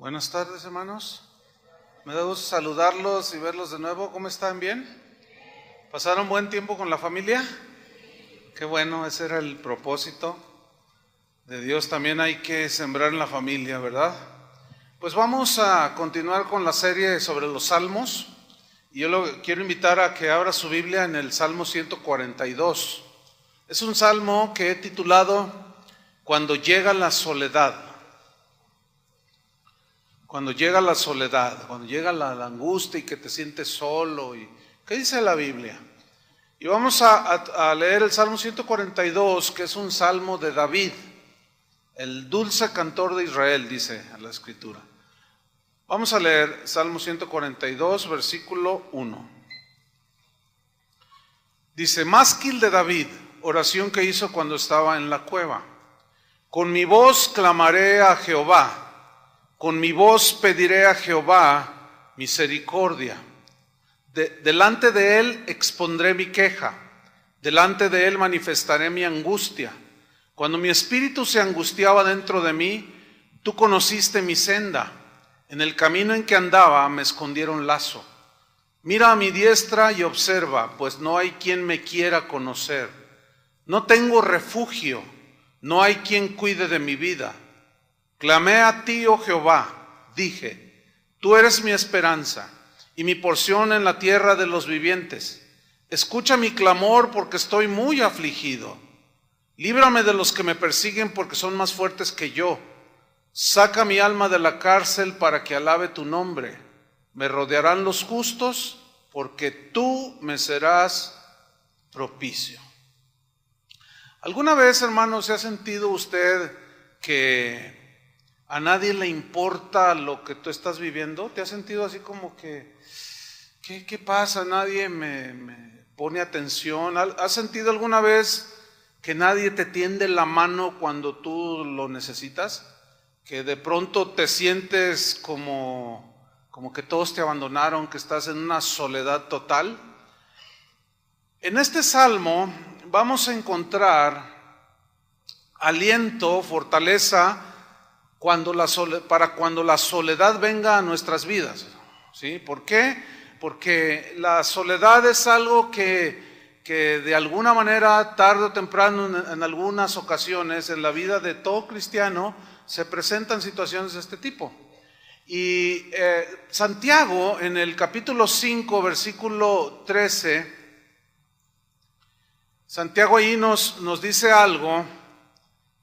Buenas tardes, hermanos. Me da gusto saludarlos y verlos de nuevo. ¿Cómo están? ¿Bien? ¿Pasaron buen tiempo con la familia? Qué bueno, ese era el propósito de Dios. También hay que sembrar en la familia, ¿verdad? Pues vamos a continuar con la serie sobre los salmos. Y yo lo quiero invitar a que abra su Biblia en el Salmo 142. Es un salmo que he titulado Cuando llega la soledad. Cuando llega la soledad, cuando llega la angustia y que te sientes solo. ¿Qué dice la Biblia? Y vamos a leer el Salmo 142, que es un salmo de David, el dulce cantor de Israel, dice la Escritura. Vamos a leer Salmo 142, versículo 1. Dice: Másquil de David, oración que hizo cuando estaba en la cueva. Con mi voz clamaré a Jehová. Con mi voz pediré a Jehová misericordia. Delante de él expondré mi queja, delante de él manifestaré mi angustia. Cuando mi espíritu se angustiaba dentro de mí, tú conociste mi senda. En el camino en que andaba me escondieron lazo. Mira a mi diestra y observa, pues no hay quien me quiera conocer. No tengo refugio, no hay quien cuide de mi vida. Clamé a ti, oh Jehová, dije, tú eres mi esperanza y mi porción en la tierra de los vivientes. Escucha mi clamor porque estoy muy afligido. Líbrame de los que me persiguen porque son más fuertes que yo. Saca mi alma de la cárcel para que alabe tu nombre. Me rodearán los justos porque tú me serás propicio. ¿Alguna vez, hermano, se ha sentido usted que a nadie le importa lo que tú estás viviendo? ¿Te has sentido así como que, ¿qué pasa? Nadie me pone atención. ¿Has sentido alguna vez que nadie te tiende la mano cuando tú lo necesitas? Que de pronto te sientes como que todos te abandonaron, que estás en una soledad total. En este salmo vamos a encontrar aliento, fortaleza, para cuando la soledad venga a nuestras vidas, ¿sí? ¿Por qué? Porque la soledad es algo que de alguna manera, tarde o temprano, en algunas ocasiones, en la vida de todo cristiano, se presentan situaciones de este tipo. Y Santiago, en el capítulo 5, versículo 13, Santiago ahí nos dice algo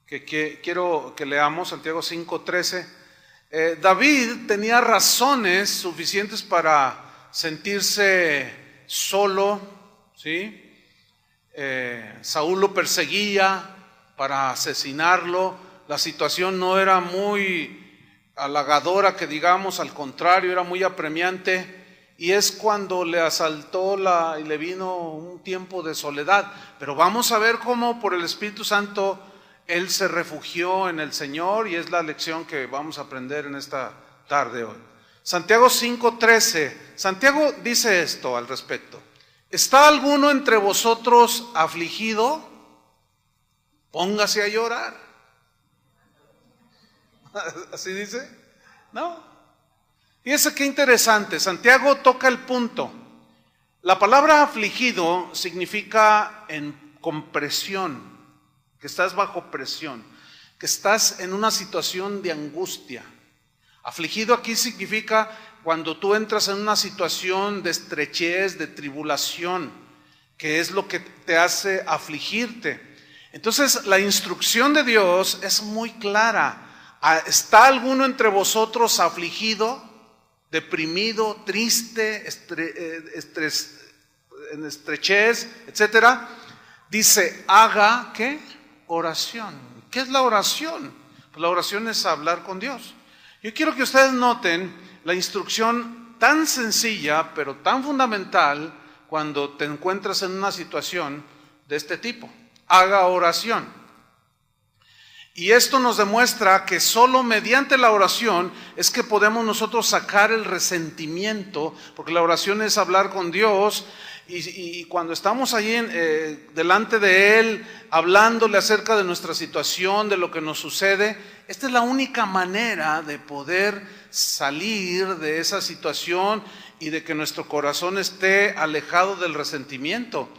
que quiero que leamos, Santiago 5:13. David tenía razones suficientes para sentirse solo, ¿sí? Saúl lo perseguía para asesinarlo. La situación no era muy halagadora, que digamos, al contrario, era muy apremiante. Y es cuando le asaltó y le vino un tiempo de soledad. Pero vamos a ver cómo por el Espíritu Santo él se refugió en el Señor, y es la lección que vamos a aprender en esta tarde hoy. Santiago 5:13. Santiago dice esto al respecto: ¿está alguno entre vosotros afligido? Póngase a llorar. ¿Así dice? No. Fíjese qué interesante. Santiago toca el punto. La palabra afligido significa con presión, que estás bajo presión, que estás en una situación de angustia. Afligido aquí significa cuando tú entras en una situación de estrechez, de tribulación, que es lo que te hace afligirte. Entonces la instrucción de Dios es muy clara. ¿Está alguno entre vosotros afligido, deprimido, triste, en estrechez, etcétera? Dice, haga, ¿qué? Oración. ¿Qué es la oración? Pues la oración es hablar con Dios. Yo quiero que ustedes noten la instrucción tan sencilla, pero tan fundamental cuando te encuentras en una situación de este tipo. Haga oración. Y esto nos demuestra que solo mediante la oración es que podemos nosotros sacar el resentimiento, porque la oración es hablar con Dios. y cuando estamos allí delante de Él, hablándole acerca de nuestra situación, de lo que nos sucede, esta es la única manera de poder salir de esa situación y de que nuestro corazón esté alejado del resentimiento.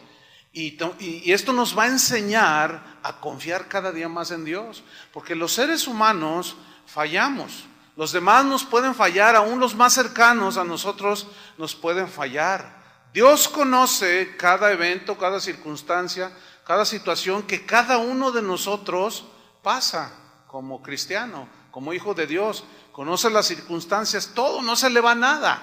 Y esto nos va a enseñar a confiar cada día más en Dios, porque los seres humanos fallamos. Los demás nos pueden fallar, aún los más cercanos a nosotros nos pueden fallar. Dios conoce cada evento, cada circunstancia, cada situación que cada uno de nosotros pasa como cristiano, como hijo de Dios. Conoce las circunstancias, todo, no se le va nada.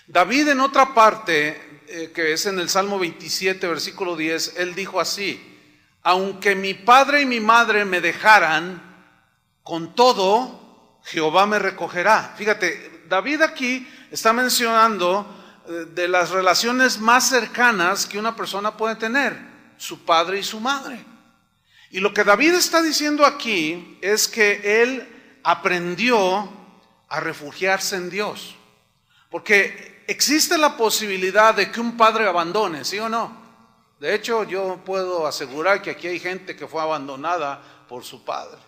David, en otra parte, que es en el Salmo 27, versículo 10, él dijo así: aunque mi padre y mi madre me dejaran, con todo Jehová me recogerá. Fíjate, David aquí está mencionando de las relaciones más cercanas que una persona puede tener, su padre y su madre. Y lo que David está diciendo aquí es que él aprendió a refugiarse en Dios, porque existe la posibilidad de que un padre abandone, ¿sí o no? De hecho, yo puedo asegurar que aquí hay gente que fue abandonada por su padre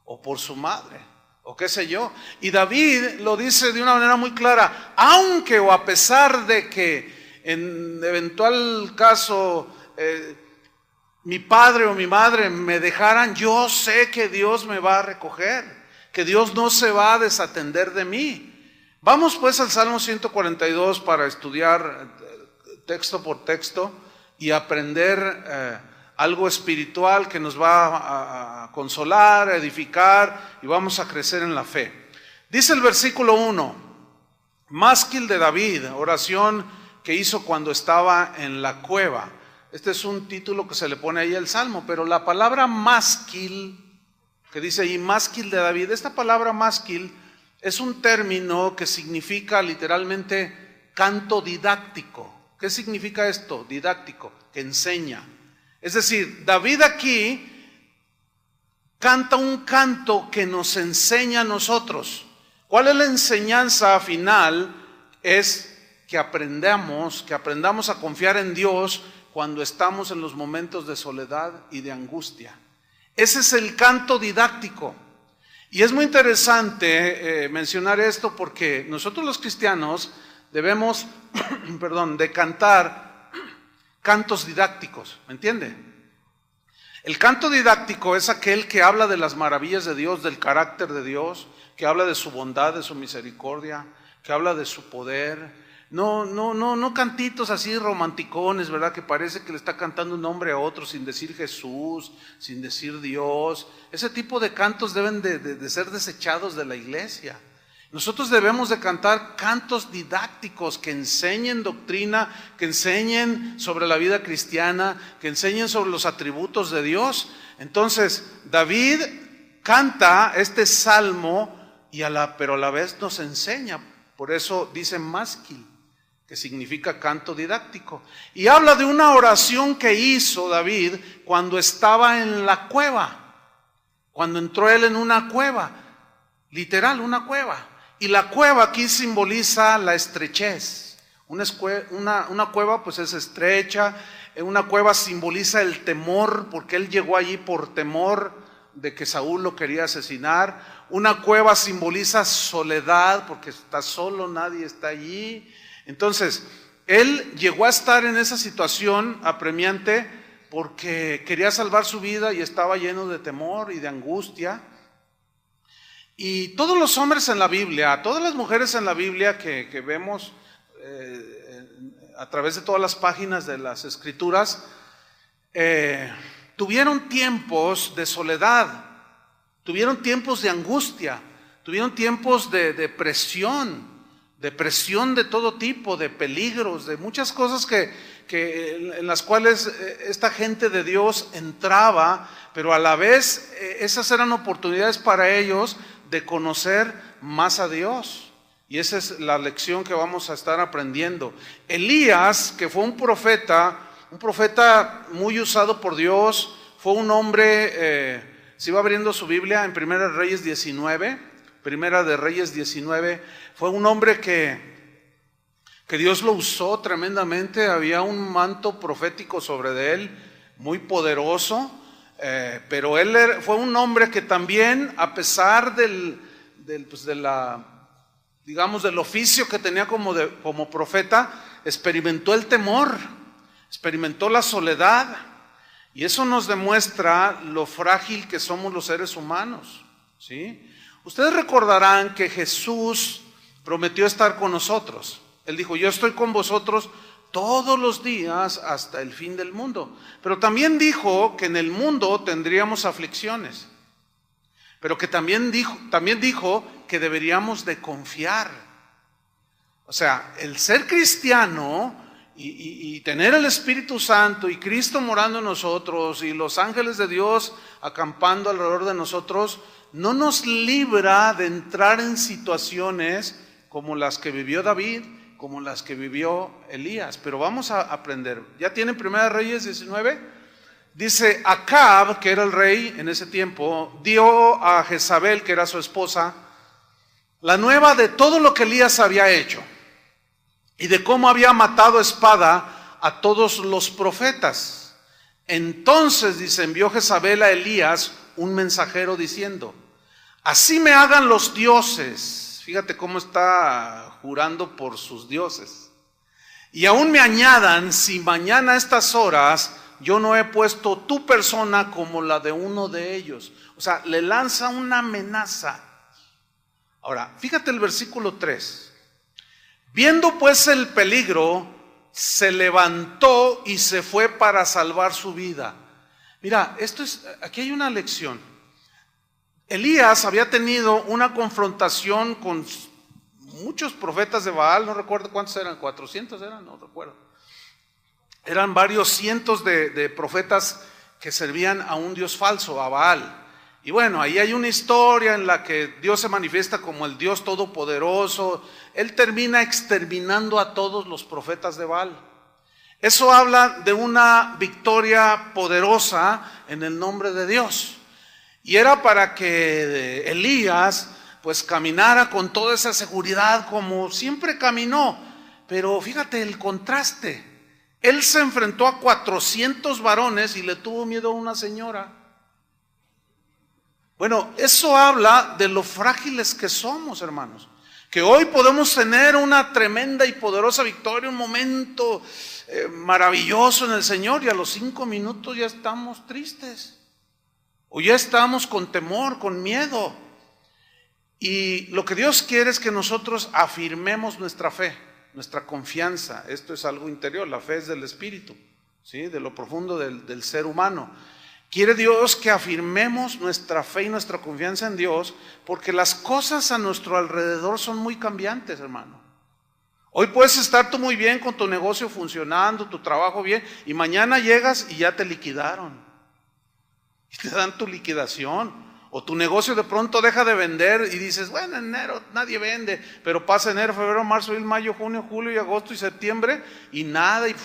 o por su madre, o qué sé yo. Y David lo dice de una manera muy clara: aunque o a pesar de que en eventual caso mi padre o mi madre me dejaran, yo sé que Dios me va a recoger, que Dios no se va a desatender de mí. Vamos pues al Salmo 142 para estudiar texto por texto y aprender algo espiritual que nos va a consolar, a edificar, y vamos a crecer en la fe. Dice el versículo 1, másquil de David, oración que hizo cuando estaba en la cueva. Este es un título que se le pone ahí al Salmo, pero la palabra másquil, que dice ahí másquil de David, esta palabra másquil es un término que significa literalmente canto didáctico. ¿Qué significa esto? Didáctico, que enseña. Es decir, David aquí canta un canto que nos enseña a nosotros. ¿Cuál es la enseñanza final? Es que aprendamos a confiar en Dios cuando estamos en los momentos de soledad y de angustia. Ese es el canto didáctico. Y es muy interesante mencionar esto, porque nosotros los cristianos debemos, de cantar cantos didácticos, ¿me entiende? El canto didáctico es aquel que habla de las maravillas de Dios, del carácter de Dios, que habla de su bondad, de su misericordia, que habla de su poder. No cantitos así romanticones, ¿verdad? Que parece que le está cantando un nombre a otro sin decir Jesús, sin decir Dios. Ese tipo de cantos deben de ser desechados de la iglesia. Nosotros debemos de cantar cantos didácticos que enseñen doctrina, que enseñen sobre la vida cristiana, que enseñen sobre los atributos de Dios. Entonces, David canta este salmo pero a la vez nos enseña. Por eso dice másquil, que significa canto didáctico. Y habla de una oración que hizo David cuando estaba en la cueva, cuando entró él en una cueva, literal, una cueva. Y la cueva aquí simboliza la estrechez. Una cueva pues es estrecha, una cueva simboliza el temor, porque él llegó allí por temor de que Saúl lo quería asesinar. Una cueva simboliza soledad, porque está solo, nadie está allí. Entonces, él llegó a estar en esa situación apremiante porque quería salvar su vida y estaba lleno de temor y de angustia. Y todos los hombres en la Biblia, todas las mujeres en la Biblia que vemos a través de todas las páginas de las Escrituras, tuvieron tiempos de soledad, tuvieron tiempos de angustia, tuvieron tiempos de depresión de todo tipo, de peligros, de muchas cosas en las cuales esta gente de Dios entraba, pero a la vez esas eran oportunidades para ellos de conocer más a Dios. Y esa es la lección que vamos a estar aprendiendo. Elías, que fue un profeta muy usado por Dios, fue un hombre, si va abriendo su Biblia en Primera de Reyes 19, fue un hombre que que Dios lo usó tremendamente, había un manto profético sobre él, muy poderoso, pero él fue un hombre que también, a pesar del oficio que tenía como profeta, experimentó el temor, experimentó la soledad, y eso nos demuestra lo frágil que somos los seres humanos, ¿sí? Ustedes recordarán que Jesús prometió estar con nosotros. Él dijo: yo estoy con vosotros todos los días hasta el fin del mundo. Pero también dijo que en el mundo tendríamos aflicciones. Pero que también dijo que deberíamos de confiar. O sea, el ser cristiano y tener el Espíritu Santo y Cristo morando en nosotros y los ángeles de Dios acampando alrededor de nosotros, no nos libra de entrar en situaciones como las que vivió David, como las que vivió Elías. Pero vamos a aprender. ¿Ya tienen Primera Reyes 19? Dice: Acab, que era el rey en ese tiempo, dio a Jezabel, que era su esposa, la nueva de todo lo que Elías había hecho y de cómo había matado a espada a todos los profetas. Entonces, dice, envió Jezabel a Elías un mensajero diciendo: así me hagan los dioses. Fíjate cómo está jurando por sus dioses. Y aún me añadan, si mañana a estas horas yo no he puesto tu persona como la de uno de ellos. O sea, le lanza una amenaza. Ahora, fíjate el versículo 3. Viendo pues el peligro, se levantó y se fue para salvar su vida. Mira, aquí hay una lección. Elías había tenido una confrontación con muchos profetas de Baal, no recuerdo cuántos eran, 400 eran, no recuerdo. Eran varios cientos de profetas que servían a un dios falso, a Baal. Y bueno, ahí hay una historia en la que Dios se manifiesta como el Dios todopoderoso. Él termina exterminando a todos los profetas de Baal. Eso habla de una victoria poderosa en el nombre de Dios. Y era para que Elías pues caminara con toda esa seguridad como siempre caminó. Pero fíjate el contraste. Él se enfrentó a 400 varones y le tuvo miedo a una señora. Bueno, eso habla de lo frágiles que somos, hermanos. Que hoy podemos tener una tremenda y poderosa victoria, un momento maravilloso en el Señor, y a los 5 minutos ya estamos tristes. O ya estamos con temor, con miedo. Y lo que Dios quiere es que nosotros afirmemos nuestra fe, nuestra confianza. Esto es algo interior, la fe es del Espíritu, ¿sí? De lo profundo del ser humano. Quiere Dios que afirmemos nuestra fe y nuestra confianza en Dios, porque las cosas a nuestro alrededor son muy cambiantes, hermano. Hoy puedes estar tú muy bien con tu negocio funcionando, tu trabajo bien, y mañana llegas y ya te liquidaron. Y te dan tu liquidación. O tu negocio de pronto deja de vender y dices, bueno, en enero nadie vende, pero pasa enero, febrero, marzo, abril, mayo, junio, julio y agosto y septiembre y nada, y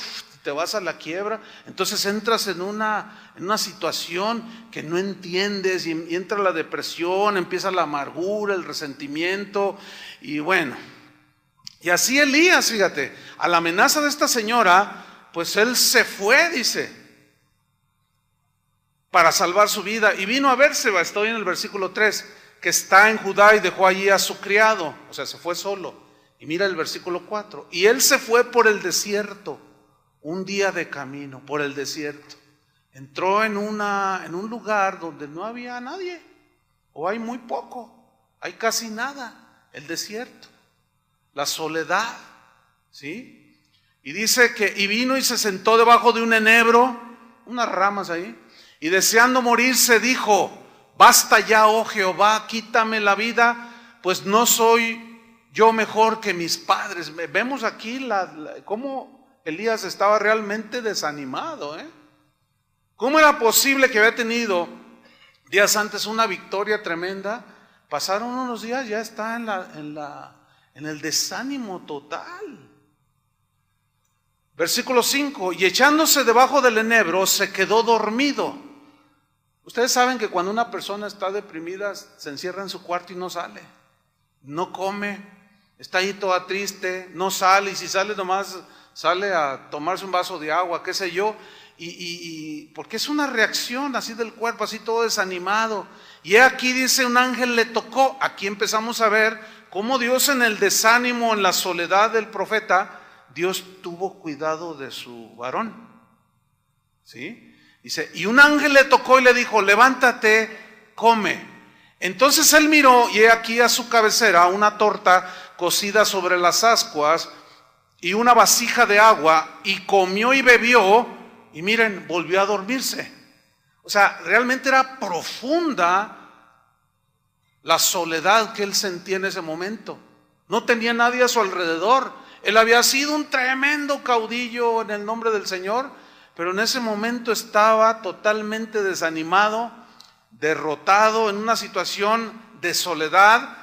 te vas a la quiebra. Entonces entras en una situación que no entiendes y entra la depresión, empieza la amargura, el resentimiento y bueno. Y así Elías, fíjate, a la amenaza de esta señora, pues él se fue, dice, para salvar su vida, y vino a Bérseba, estoy en el versículo 3, que está en Judá, y dejó allí a su criado, o sea, se fue solo. Y mira el versículo 4, y él se fue por el desierto, un día de camino, por el desierto. Entró en un lugar donde no había nadie, o hay muy poco, hay casi nada, el desierto, la soledad, ¿sí? Y dice que, y vino y se sentó debajo de un enebro, unas ramas ahí, y deseando morirse dijo, basta ya, oh Jehová, quítame la vida, pues no soy yo mejor que mis padres. Vemos aquí cómo Elías estaba realmente desanimado, ¿Cómo era posible que había tenido días antes una victoria tremenda? Pasaron unos días, ya está en el desánimo total. Versículo 5, y echándose debajo del enebro se quedó dormido. Ustedes saben que cuando una persona está deprimida se encierra en su cuarto y no sale, no come, está ahí toda triste, no sale, y si sale nomás sale a tomarse un vaso de agua, qué sé yo, porque es una reacción así del cuerpo, así todo desanimado. Y aquí dice, un ángel le tocó. Aquí empezamos a ver cómo Dios, en el desánimo, en la soledad del profeta, Dios tuvo cuidado de su varón. ¿Sí? Dice, y un ángel le tocó y le dijo, levántate, come. Entonces él miró, y he aquí a su cabecera una torta cocida sobre las ascuas y una vasija de agua, y comió y bebió, y miren, volvió a dormirse. O sea, realmente era profunda la soledad que él sentía en ese momento. No tenía nadie a su alrededor. Él había sido un tremendo caudillo en el nombre del Señor, pero en ese momento estaba totalmente desanimado, derrotado, en una situación de soledad.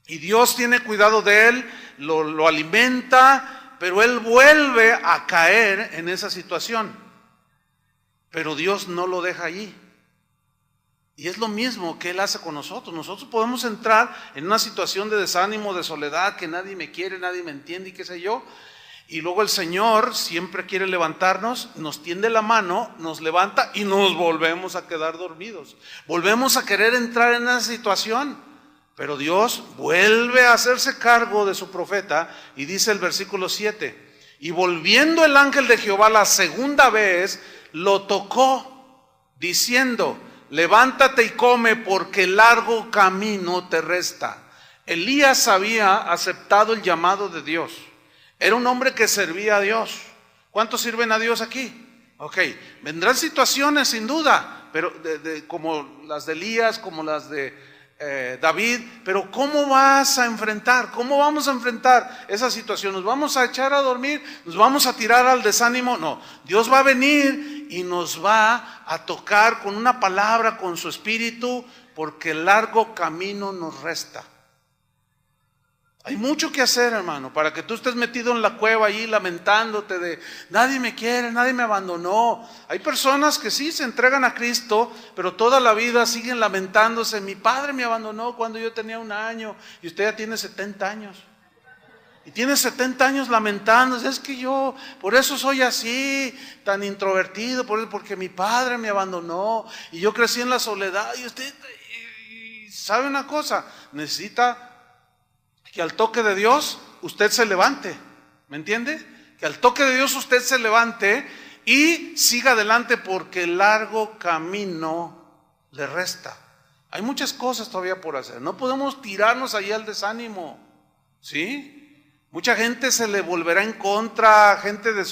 Y Dios tiene cuidado de él, lo alimenta, pero él vuelve a caer en esa situación. Pero Dios no lo deja allí. Y es lo mismo que Él hace con nosotros. Nosotros podemos entrar en una situación de desánimo, de soledad, que nadie me quiere, nadie me entiende y qué sé yo. Y luego el Señor siempre quiere levantarnos, nos tiende la mano, nos levanta y nos volvemos a quedar dormidos. Volvemos a querer entrar en esa situación. Pero Dios vuelve a hacerse cargo de su profeta, y dice el versículo 7, y volviendo el ángel de Jehová la segunda vez, lo tocó, diciendo, levántate y come, porque largo camino te resta. Elías había aceptado el llamado de Dios. Era un hombre que servía a Dios. ¿Cuántos sirven a Dios aquí? Ok, vendrán situaciones sin duda, pero como las de Elías, como las de David, pero ¿cómo vas a enfrentar? ¿Cómo vamos a enfrentar esa situación? ¿Nos vamos a echar a dormir? ¿Nos vamos a tirar al desánimo? No, Dios va a venir y nos va a tocar con una palabra, con su espíritu, porque el largo camino nos resta. Hay mucho que hacer, hermano, para que tú estés metido en la cueva allí lamentándote de nadie me quiere, nadie me abandonó. Hay personas que sí se entregan a Cristo, pero toda la vida siguen lamentándose. Mi padre me abandonó cuando yo tenía 1 año y usted ya tiene 70 años. Y tiene 70 años lamentándose. Es que yo, por eso soy así, tan introvertido, porque mi padre me abandonó y yo crecí en la soledad. Y usted, ¿sabe una cosa? Necesita que al toque de Dios usted se levante, ¿me entiende? Que al toque de Dios usted se levante y siga adelante, porque el largo camino le resta. Hay muchas cosas todavía por hacer, no podemos tirarnos ahí al desánimo, ¿sí? Mucha gente se le volverá en contra, gente de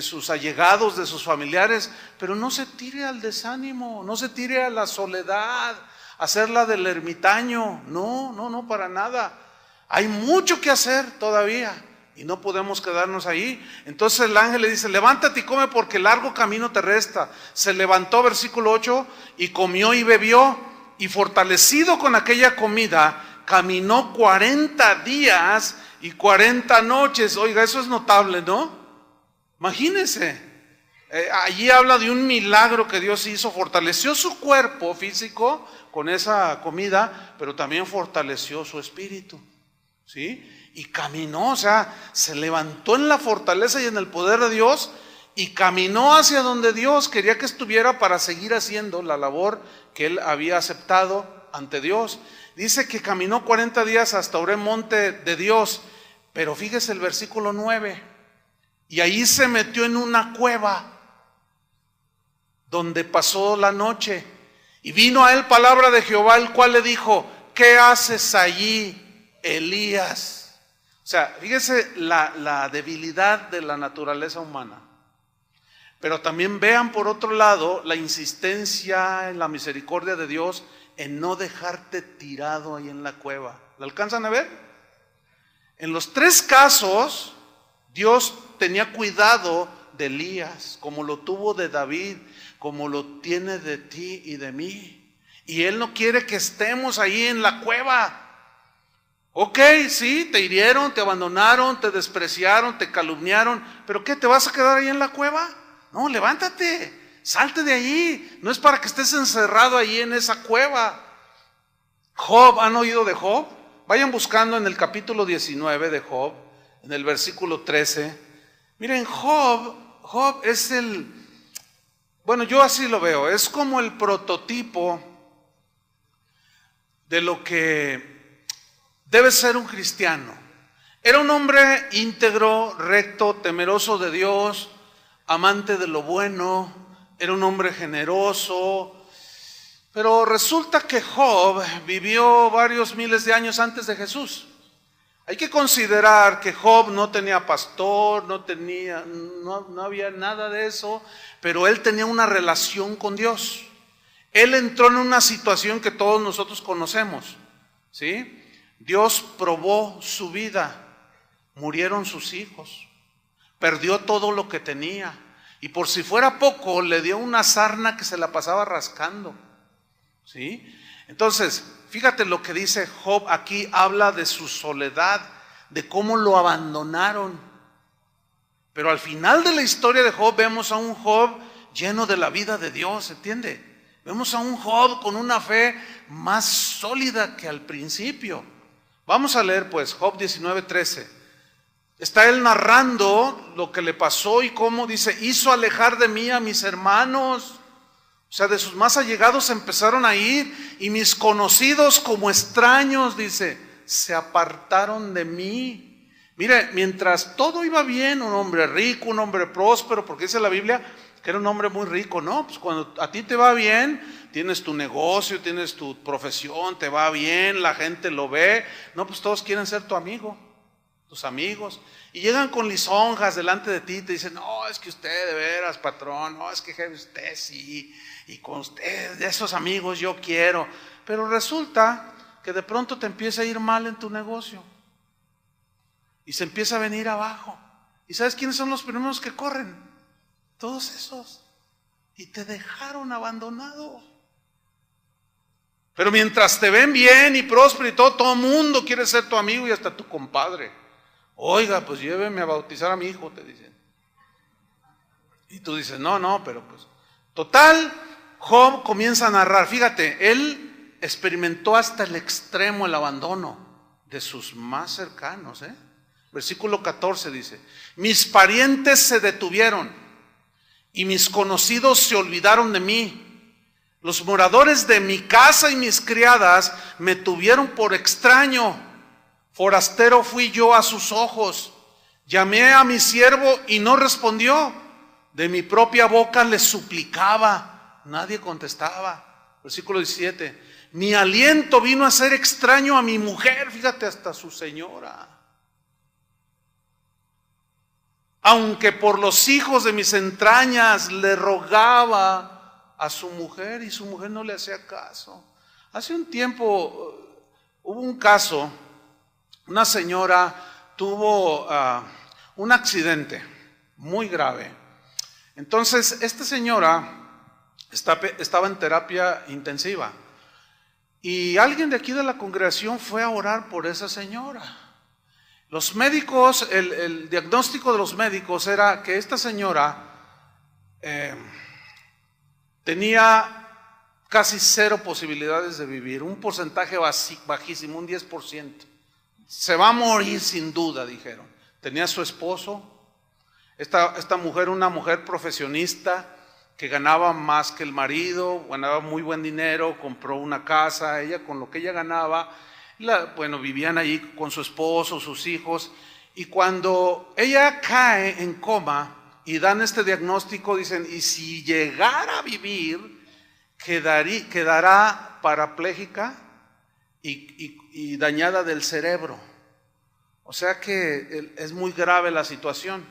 sus allegados, de sus familiares, pero no se tire al desánimo, no se tire a la soledad, a hacerla del ermitaño, no, para nada. Hay mucho que hacer todavía y no podemos quedarnos ahí. Entonces el ángel le dice, levántate y come, porque largo camino te resta. Se levantó, versículo 8, y comió y bebió, y fortalecido con aquella comida, caminó 40 días y 40 noches. Oiga, eso es notable, ¿no? Imagínense. Allí habla de un milagro que Dios hizo. Fortaleció su cuerpo físico con esa comida, pero también fortaleció su espíritu. ¿Sí? Y caminó, o sea, se levantó en la fortaleza y en el poder de Dios, y caminó hacia donde Dios quería que estuviera para seguir haciendo la labor que él había aceptado ante Dios. Dice que caminó 40 días hasta Oreb, monte de Dios, pero fíjese el versículo 9, y ahí se metió en una cueva donde pasó la noche, y vino a él palabra de Jehová, el cual le dijo, ¿qué haces allí, Elías? O sea, fíjese la debilidad de la naturaleza humana. Pero también vean por otro lado la insistencia en la misericordia de Dios en no dejarte tirado ahí en la cueva. ¿La alcanzan a ver? En los 3 casos Dios tenía cuidado de Elías, como lo tuvo de David, como lo tiene de ti y de mí. Y Él no quiere que estemos ahí en la cueva. Ok, sí, te hirieron, te abandonaron, te despreciaron, te calumniaron, pero ¿qué? ¿Te vas a quedar ahí en la cueva? No, levántate, salte de ahí. No es para que estés encerrado ahí en esa cueva. Job, ¿han oído de Job? Vayan buscando en el capítulo 19 de Job, en el versículo 13. Miren, Job es bueno, yo así lo veo, es como el prototipo de lo que debe ser un cristiano. Era un hombre íntegro, recto, temeroso de Dios, amante de lo bueno, era un hombre generoso. Pero resulta que Job vivió varios miles de años antes de Jesús. Hay que considerar que Job no tenía pastor, no había nada de eso, pero él tenía una relación con Dios. Él entró en una situación que todos nosotros conocemos, ¿sí? Dios probó su vida, murieron sus hijos, perdió todo lo que tenía, y por si fuera poco, le dio una sarna que se la pasaba rascando, ¿sí? Entonces, fíjate lo que dice Job aquí, habla de su soledad, de cómo lo abandonaron. Pero al final de la historia de Job vemos a un Job lleno de la vida de Dios, ¿entiende? Vemos a un Job con una fe más sólida que al principio. Vamos a leer pues Job 19:13. Está él narrando lo que le pasó y cómo dice, hizo alejar de mí a mis hermanos. O sea, de sus más allegados empezaron a ir y mis conocidos como extraños, dice, se apartaron de mí. Mire, mientras todo iba bien, un hombre rico, un hombre próspero, porque dice la Biblia que era un hombre muy rico, ¿no? Pues cuando a ti te va bien, tienes tu negocio, tienes tu profesión, te va bien, la gente lo ve, no, pues todos quieren ser tu amigo, tus amigos, y llegan con lisonjas delante de ti y te dicen, no, es que usted de veras, patrón, no, es que usted sí, y con usted, de esos amigos yo quiero, pero resulta que de pronto te empieza a ir mal en tu negocio, y se empieza a venir abajo, y ¿sabes quiénes son los primeros que corren? Todos esos, y te dejaron abandonado. Pero mientras te ven bien y próspero y todo el mundo quiere ser tu amigo y hasta tu compadre. Oiga, pues lléveme a bautizar a mi hijo, te dicen. Y tú dices, no, pero pues. Total, Job comienza a narrar. Fíjate, él experimentó hasta el extremo el abandono de sus más cercanos. Versículo 14 dice, mis parientes se detuvieron y mis conocidos se olvidaron de mí. Los moradores de mi casa y mis criadas me tuvieron por extraño. Forastero fui yo a sus ojos. Llamé a mi siervo y no respondió. De mi propia boca le suplicaba. Nadie contestaba. Versículo 17. Mi aliento vino a ser extraño a mi mujer. Fíjate, hasta su señora. Aunque por los hijos de mis entrañas le rogaba a su mujer y su mujer no le hacía caso. Hace un tiempo hubo un caso, una señora tuvo un accidente muy grave. Entonces esta señora estaba en terapia intensiva y alguien de aquí de la congregación fue a orar por esa señora. Los médicos, el diagnóstico de los médicos era que esta señora tenía casi 0 posibilidades de vivir, un porcentaje bajísimo, un 10%. Se va a morir sin duda, dijeron. Tenía su esposo, esta mujer, una mujer profesionista que ganaba más que el marido, ganaba muy buen dinero, compró una casa, ella con lo que ella ganaba, vivían allí con su esposo, sus hijos, y cuando ella cae en coma, y dan este diagnóstico, dicen, y si llegara a vivir, quedará parapléjica y dañada del cerebro. O sea que es muy grave la situación.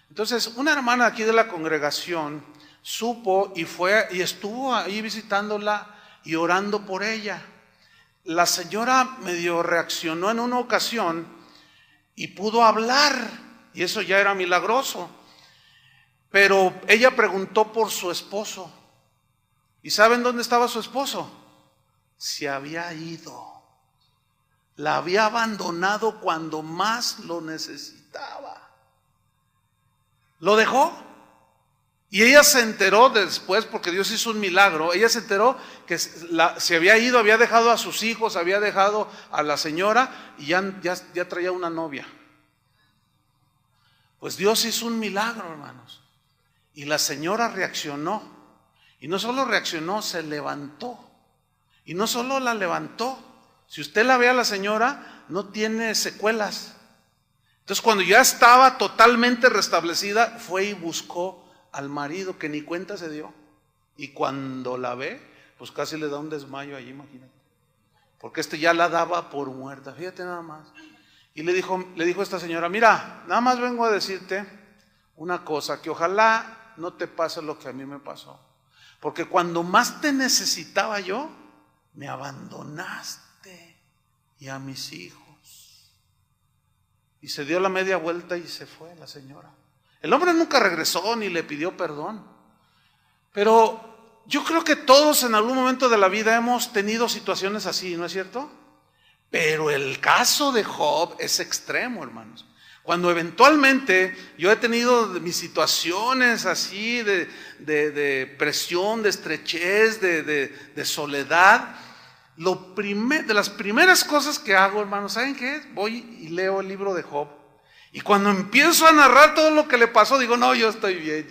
Entonces, una hermana aquí de la congregación supo y fue y estuvo ahí visitándola y orando por ella. La señora medio reaccionó en una ocasión y pudo hablar, y eso ya era milagroso. Pero ella preguntó por su esposo. ¿Y saben dónde estaba su esposo? Se había ido. La había abandonado cuando más lo necesitaba. Lo dejó Y ella se enteró después, porque Dios hizo un milagro, ella se enteró que se había ido, había dejado a sus hijos, había dejado a la señora y ya traía una novia. Pues Dios hizo un milagro, hermanos. Y la señora reaccionó. Y no solo reaccionó, se levantó. Y no solo la levantó. Si usted la ve a la señora, no tiene secuelas. Entonces cuando ya estaba totalmente restablecida, fue y buscó al marido, que ni cuenta se dio. Y cuando la ve, pues casi le da un desmayo allí, imagínate. Porque ya la daba por muerta, fíjate nada más. Y le dijo a esta señora, mira, nada más vengo a decirte una cosa, que ojalá no te pase lo que a mí me pasó. Porque cuando más te necesitaba yo, me abandonaste y a mis hijos. Y se dio la media vuelta y se fue la señora. El hombre nunca regresó ni le pidió perdón. Pero yo creo que todos en algún momento de la vida hemos tenido situaciones así, ¿no es cierto? Pero el caso de Job es extremo, hermanos. Cuando eventualmente yo he tenido mis situaciones así de presión, de estrechez, de soledad, de las primeras cosas que hago, hermanos, ¿saben qué es? Voy y leo el libro de Job. Y cuando empiezo a narrar todo lo que le pasó, digo, no, yo estoy bien.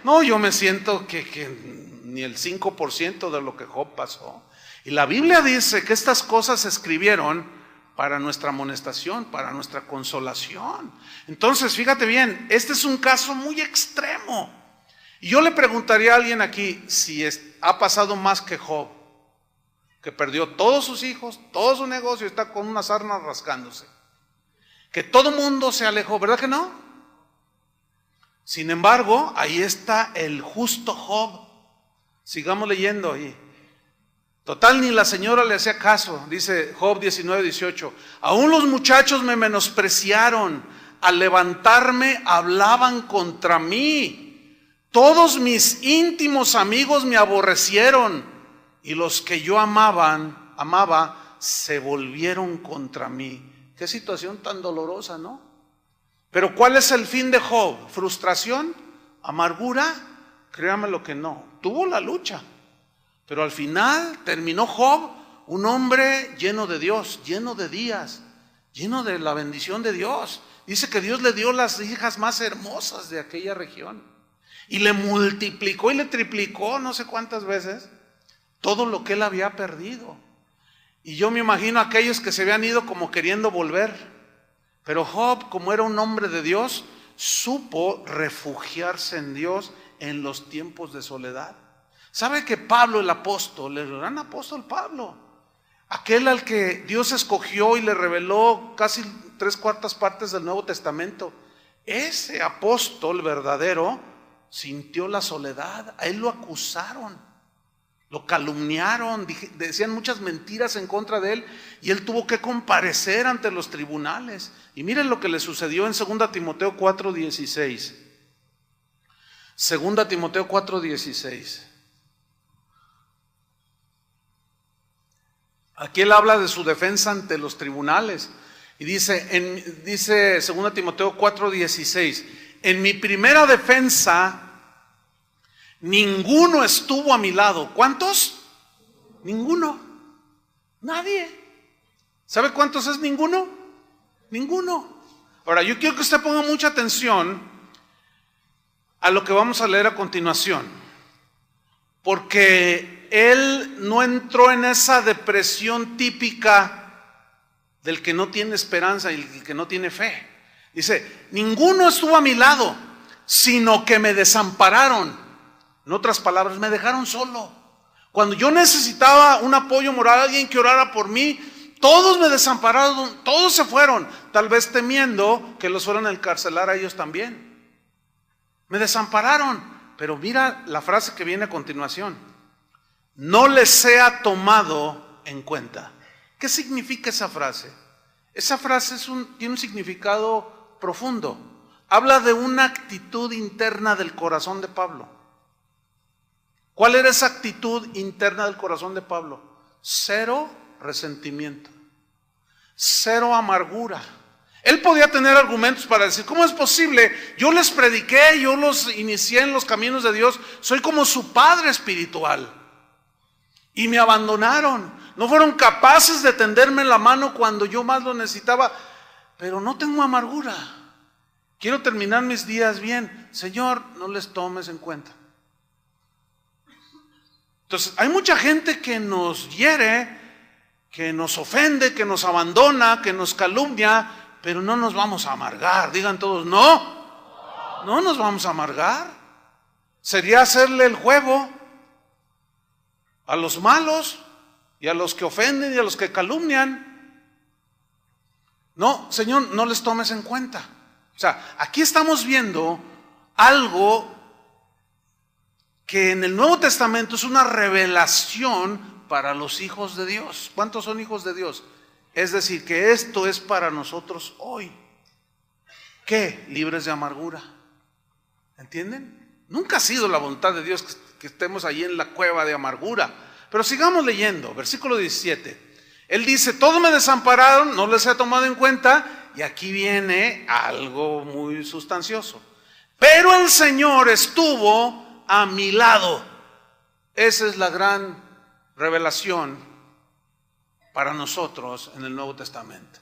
No, yo me siento que ni el 5% de lo que Job pasó. Y la Biblia dice que estas cosas se escribieron para nuestra amonestación, para nuestra consolación. Entonces, fíjate bien, este es un caso muy extremo. Y yo le preguntaría a alguien aquí si ha pasado más que Job, que perdió todos sus hijos, todo su negocio, está con una sarna rascándose. Que todo mundo se alejó, ¿verdad que no? Sin embargo, ahí está el justo Job. Sigamos leyendo ahí. Total, ni la señora le hacía caso. Dice Job 19:18. Aún los muchachos me menospreciaron. Al levantarme hablaban contra mí. Todos mis amigos me aborrecieron. Y los que yo amaba, se volvieron contra mí. Qué situación tan dolorosa, ¿no? Pero ¿cuál es el fin de Job? ¿Frustración? ¿Amargura? Créame lo que no. Tuvo la lucha. Pero al final terminó Job un hombre lleno de Dios, lleno de días, lleno de la bendición de Dios. Dice que Dios le dio las hijas más hermosas de aquella región. Y le multiplicó y le triplicó no sé cuántas veces todo lo que él había perdido. Y yo me imagino a aquellos que se habían ido como queriendo volver. Pero Job, como era un hombre de Dios, supo refugiarse en Dios en los tiempos de soledad. ¿Sabe que Pablo, el apóstol, el gran apóstol Pablo, aquel al que Dios escogió y le reveló casi 3/4 partes del Nuevo Testamento, ese apóstol verdadero sintió la soledad? A él lo acusaron. Lo calumniaron, decían muchas mentiras en contra de él y él tuvo que comparecer ante los tribunales. Y miren lo que le sucedió en 2 Timoteo 4:16. 2 Timoteo 4:16. Aquí él habla de su defensa ante los tribunales. Y dice 2 Timoteo 4:16, en mi primera defensa ninguno estuvo a mi lado. ¿Cuántos? Ninguno. Nadie. ¿Sabe cuántos es ninguno? Ninguno. Ahora, yo quiero que usted ponga mucha atención a lo que vamos a leer a continuación. Porque él no entró en esa depresión típica del que no tiene esperanza y el que no tiene fe. Dice, ninguno estuvo a mi lado, sino que me desampararon. En otras palabras, me dejaron solo. Cuando yo necesitaba un apoyo moral, alguien que orara por mí, todos me desampararon, todos se fueron, tal vez temiendo que los fueran a encarcelar a ellos también. Me desampararon, pero mira la frase que viene a continuación. No les sea tomado en cuenta. ¿Qué significa esa frase? Esa frase tiene un significado profundo. Habla de una actitud interna del corazón de Pablo. ¿Cuál era esa actitud interna del corazón de Pablo? Cero resentimiento, cero amargura. Él podía tener argumentos para decir, ¿cómo es posible? Yo les prediqué, yo los inicié en los caminos de Dios, soy como su padre espiritual. Y me abandonaron, no fueron capaces de tenderme la mano cuando yo más lo necesitaba, pero no tengo amargura. Quiero terminar mis días bien. Señor, no les tomes en cuenta. Entonces, hay mucha gente que nos hiere, que nos ofende, que nos abandona, que nos calumnia, pero no nos vamos a amargar. Digan todos, no nos vamos a amargar. Sería hacerle el juego a los malos y a los que ofenden y a los que calumnian. No, Señor, no les tomes en cuenta. O sea, aquí estamos viendo algo que en el Nuevo Testamento es una revelación para los hijos de Dios. ¿Cuántos son hijos de Dios? Es decir, que esto es para nosotros hoy. ¿Qué? Libres de amargura. ¿Entienden? Nunca ha sido la voluntad de Dios que estemos allí en la cueva de amargura. Pero sigamos leyendo, versículo 17. Él dice, todos me desampararon, no les he tomado en cuenta. Y aquí viene algo muy sustancioso. Pero el Señor estuvo a mi lado. Esa es la gran revelación para nosotros en el Nuevo Testamento.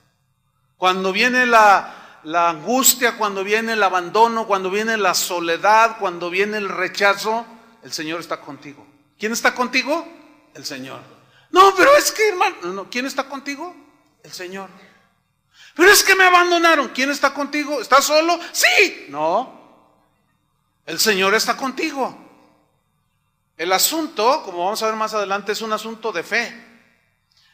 Cuando viene la angustia, cuando viene el abandono, cuando viene la soledad, cuando viene el rechazo, el Señor está contigo. ¿Quién está contigo? El Señor. No, pero es que, hermano, no, ¿quién está contigo? El Señor. Pero es que me abandonaron. ¿Quién está contigo? ¿Estás solo? Sí. No. El Señor está contigo. El asunto, como vamos a ver más adelante, es un asunto de fe.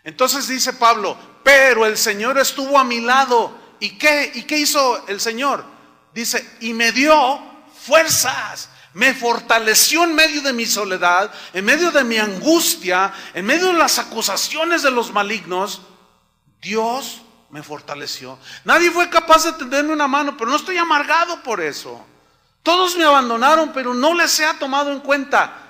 Entonces dice Pablo, pero el Señor estuvo a mi lado. ¿Y qué? ¿Y qué hizo el Señor? Dice, y me dio fuerzas. Me fortaleció en medio de mi soledad, en medio de mi angustia, en medio de las acusaciones de los malignos. Dios me fortaleció. Nadie fue capaz de tenderme una mano, pero no estoy amargado por eso. Todos me abandonaron, pero no les he tomado en cuenta.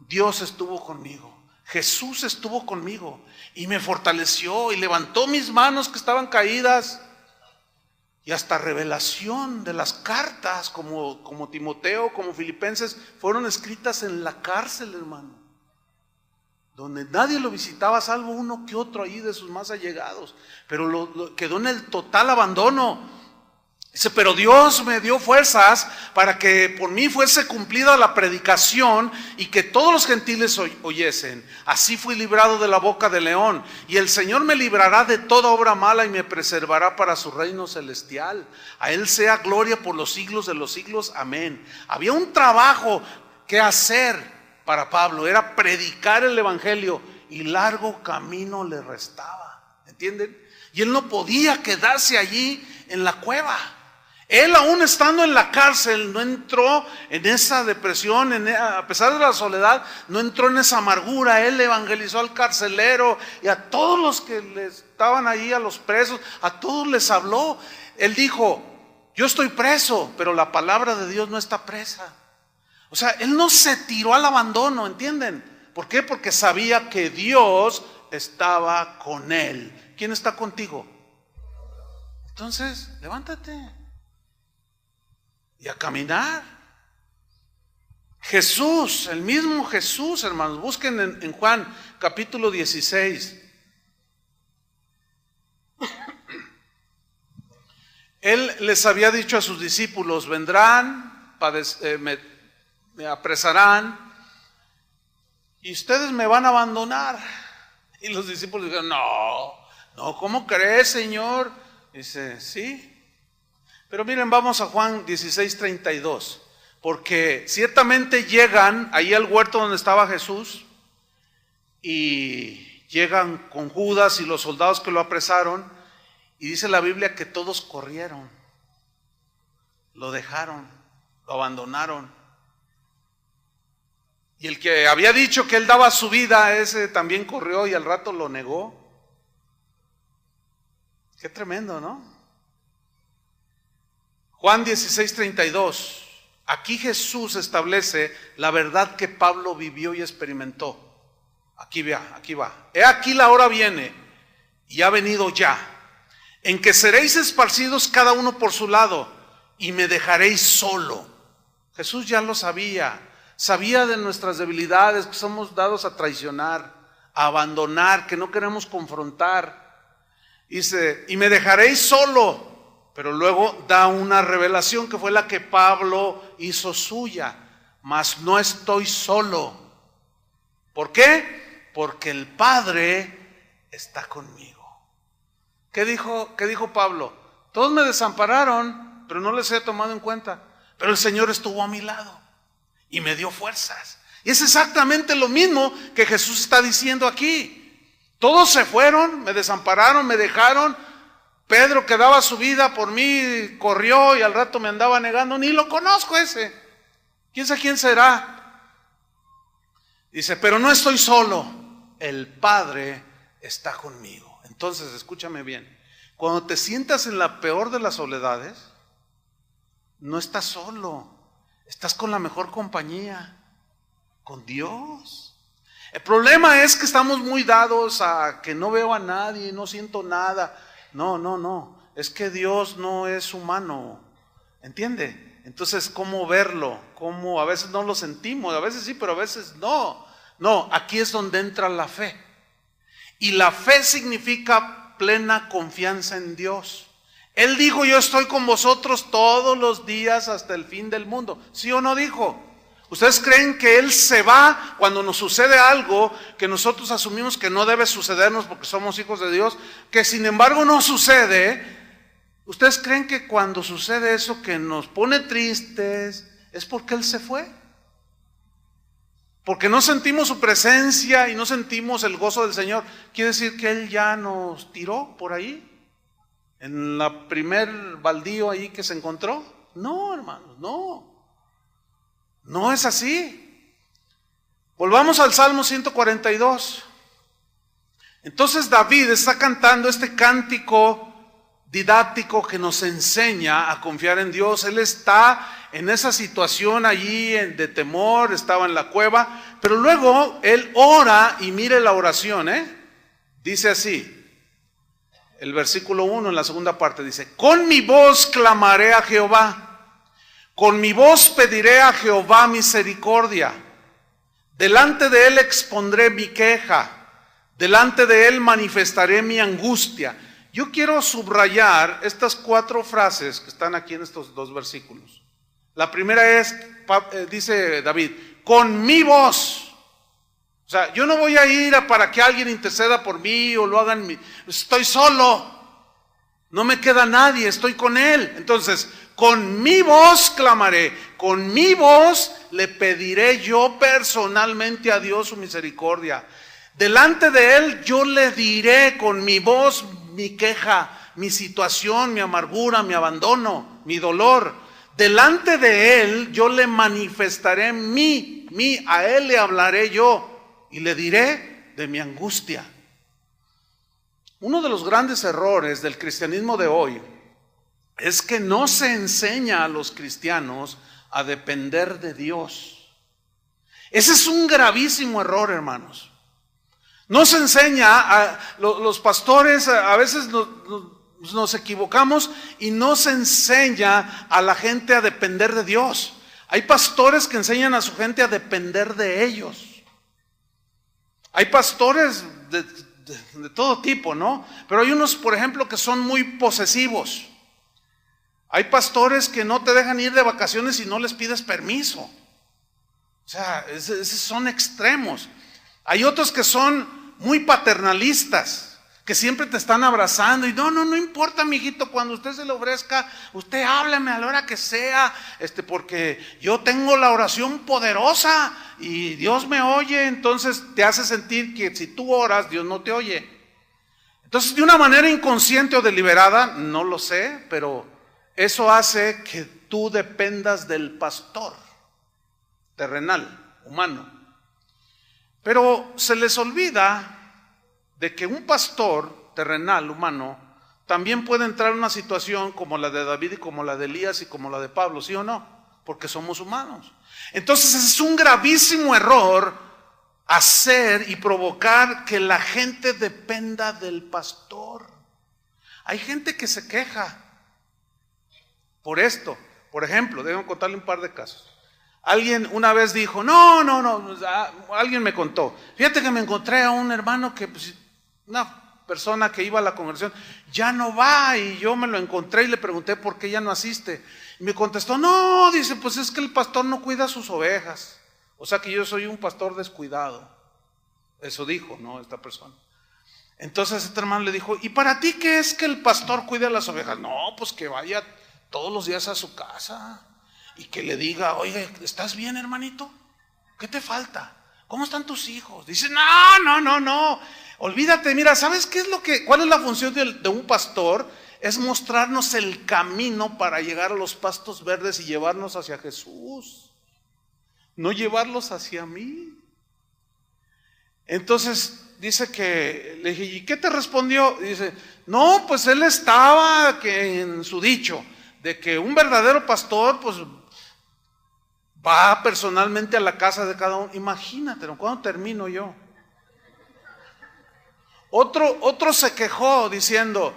Dios estuvo conmigo. Jesús estuvo conmigo y me fortaleció y levantó mis manos que estaban caídas. Y hasta revelación de las cartas como Timoteo, como Filipenses, fueron escritas en la cárcel, hermano, donde nadie lo visitaba salvo uno que otro ahí de sus más allegados, pero quedó en el total abandono. Dice, pero Dios me dio fuerzas para que por mí fuese cumplida la predicación y que todos los gentiles oyesen. Así fui librado de la boca del león. Y el Señor me librará de toda obra mala y me preservará para su reino celestial. A Él sea gloria por los siglos de los siglos. Amén. Había un trabajo que hacer para Pablo. Era predicar el evangelio y largo camino le restaba. ¿Entienden? Y él no podía quedarse allí en la cueva. Él, aún estando en la cárcel, no entró en esa depresión, a pesar de la soledad, no entró en esa amargura. Él evangelizó al carcelero y a todos los que estaban ahí, a los presos, a todos les habló. Él dijo, yo estoy preso, pero la palabra de Dios no está presa. O sea, él no se tiró al abandono, ¿entienden? ¿Por qué? Porque sabía que Dios estaba con él. ¿Quién está contigo? Entonces, levántate y a caminar. Jesús, el mismo Jesús, hermanos, busquen en Juan capítulo 16. Él les había dicho a sus discípulos, vendrán, me apresarán y ustedes me van a abandonar. Y los discípulos dijeron, no, ¿cómo crees, Señor? Dice, sí. Pero miren, vamos a Juan 16:32, porque ciertamente llegan ahí al huerto donde estaba Jesús y llegan con Judas y los soldados que lo apresaron y dice la Biblia que todos corrieron, lo dejaron, lo abandonaron. Y el que había dicho que él daba su vida, ese también corrió y al rato lo negó. Qué tremendo, ¿no? Juan 16:32. Aquí Jesús establece la verdad que Pablo vivió y experimentó. Aquí va. He aquí la hora viene y ha venido ya, en que seréis esparcidos cada uno por su lado y me dejaréis solo. Jesús ya lo sabía de nuestras debilidades, que somos dados a traicionar, a abandonar, que no queremos confrontar. Dice, y me dejaréis solo, pero luego da una revelación que fue la que Pablo hizo suya. Mas no estoy solo. ¿Por qué? Porque el Padre está conmigo. ¿Qué dijo Pablo? Todos me desampararon, pero no les he tomado en cuenta. Pero el Señor estuvo a mi lado y me dio fuerzas. Y es exactamente lo mismo que Jesús está diciendo aquí. Todos se fueron, me desampararon, me dejaron. Pedro, que daba su vida por mí, corrió y al rato me andaba negando. Ni lo conozco ese. ¿Quién sabe quién será? Dice, pero no estoy solo. El Padre está conmigo. Entonces, escúchame bien. Cuando te sientas en la peor de las soledades, no estás solo. Estás con la mejor compañía, con Dios. El problema es que estamos muy dados a que no veo a nadie, no siento nada. No. Es que Dios no es humano. ¿Entiende? Entonces, ¿cómo verlo? ¿Cómo? A veces no lo sentimos, a veces sí, pero a veces no. No, aquí es donde entra la fe. Y la fe significa plena confianza en Dios. Él dijo, yo estoy con vosotros todos los días hasta el fin del mundo. ¿Sí o no dijo? ¿Ustedes creen que Él se va cuando nos sucede algo que nosotros asumimos que no debe sucedernos porque somos hijos de Dios, que sin embargo no sucede? ¿Ustedes creen que cuando sucede eso que nos pone tristes es porque Él se fue? Porque no sentimos su presencia y no sentimos el gozo del Señor. ¿Quiere decir que Él ya nos tiró por ahí? ¿En la primer baldío ahí que se encontró? No, hermanos, no. No es así. Volvamos al Salmo 142. Entonces David está cantando este cántico didáctico que nos enseña a confiar en Dios. Él está en esa situación allí de temor, estaba en la cueva, pero luego él ora y mire la oración, dice así, el versículo 1 en la segunda parte dice, con mi voz clamaré a Jehová, con mi voz pediré a Jehová misericordia, delante de él expondré mi queja, delante de él manifestaré mi angustia. Yo quiero subrayar estas 4 frases que están aquí en estos 2 versículos. La primera es, dice David, con mi voz. O sea, yo no voy a ir para que alguien interceda por mí o lo hagan. Estoy solo. No me queda nadie, estoy con Él. Entonces, con mi voz clamaré, con mi voz le pediré yo personalmente a Dios su misericordia. Delante de Él yo le diré con mi voz mi queja, mi situación, mi amargura, mi abandono, mi dolor. Delante de Él yo le manifestaré a Él le hablaré yo y le diré de mi angustia. Uno de los grandes errores del cristianismo de hoy es que no se enseña a los cristianos a depender de Dios. Ese es un gravísimo error, hermanos. No se enseña, los pastores a veces nos equivocamos y no se enseña a la gente a depender de Dios. Hay pastores que enseñan a su gente a depender de ellos. Hay pastores de todo tipo, ¿no? Pero hay unos, por ejemplo, que son muy posesivos. Hay pastores que no te dejan ir de vacaciones si no les pides permiso. O sea, esos son extremos. Hay otros que son muy paternalistas, que siempre te están abrazando y no importa, mijito, cuando usted se le ofrezca, usted háblame a la hora que sea, porque yo tengo la oración poderosa y Dios me oye. Entonces te hace sentir que si tú oras, Dios no te oye. Entonces, de una manera inconsciente o deliberada, no lo sé, pero eso hace que tú dependas del pastor terrenal, humano. Pero se les olvida de que un pastor terrenal, humano, también puede entrar en una situación como la de David y como la de Elías y como la de Pablo, ¿sí o no? Porque somos humanos. Entonces es un gravísimo error hacer y provocar que la gente dependa del pastor. Hay gente que se queja por esto. Por ejemplo, déjenme contarle un par de casos. Alguien una vez dijo, no, alguien me contó, fíjate que me encontré a un hermano que, pues, una persona que iba a la congregación, ya no va, y yo me lo encontré y le pregunté por qué ya no asiste. Y me contestó, no, dice, pues es que el pastor no cuida sus ovejas. O sea que yo soy un pastor descuidado. Eso dijo, ¿no? Esta persona. Entonces este hermano le dijo, ¿y para ti qué es que el pastor cuide a las ovejas? No, pues que vaya todos los días a su casa y que le diga, oye, ¿estás bien, hermanito? ¿Qué te falta? ¿Cómo están tus hijos? Dice, no, olvídate, mira, ¿sabes cuál es la función de un pastor? Es mostrarnos el camino para llegar a los pastos verdes y llevarnos hacia Jesús, no llevarlos hacia mí. Entonces dice que le dije, ¿y qué te respondió? Dice, no, pues él estaba en su dicho de que un verdadero pastor pues va personalmente a la casa de cada uno. Imagínate, ¿cuándo termino yo? Otro se quejó diciendo,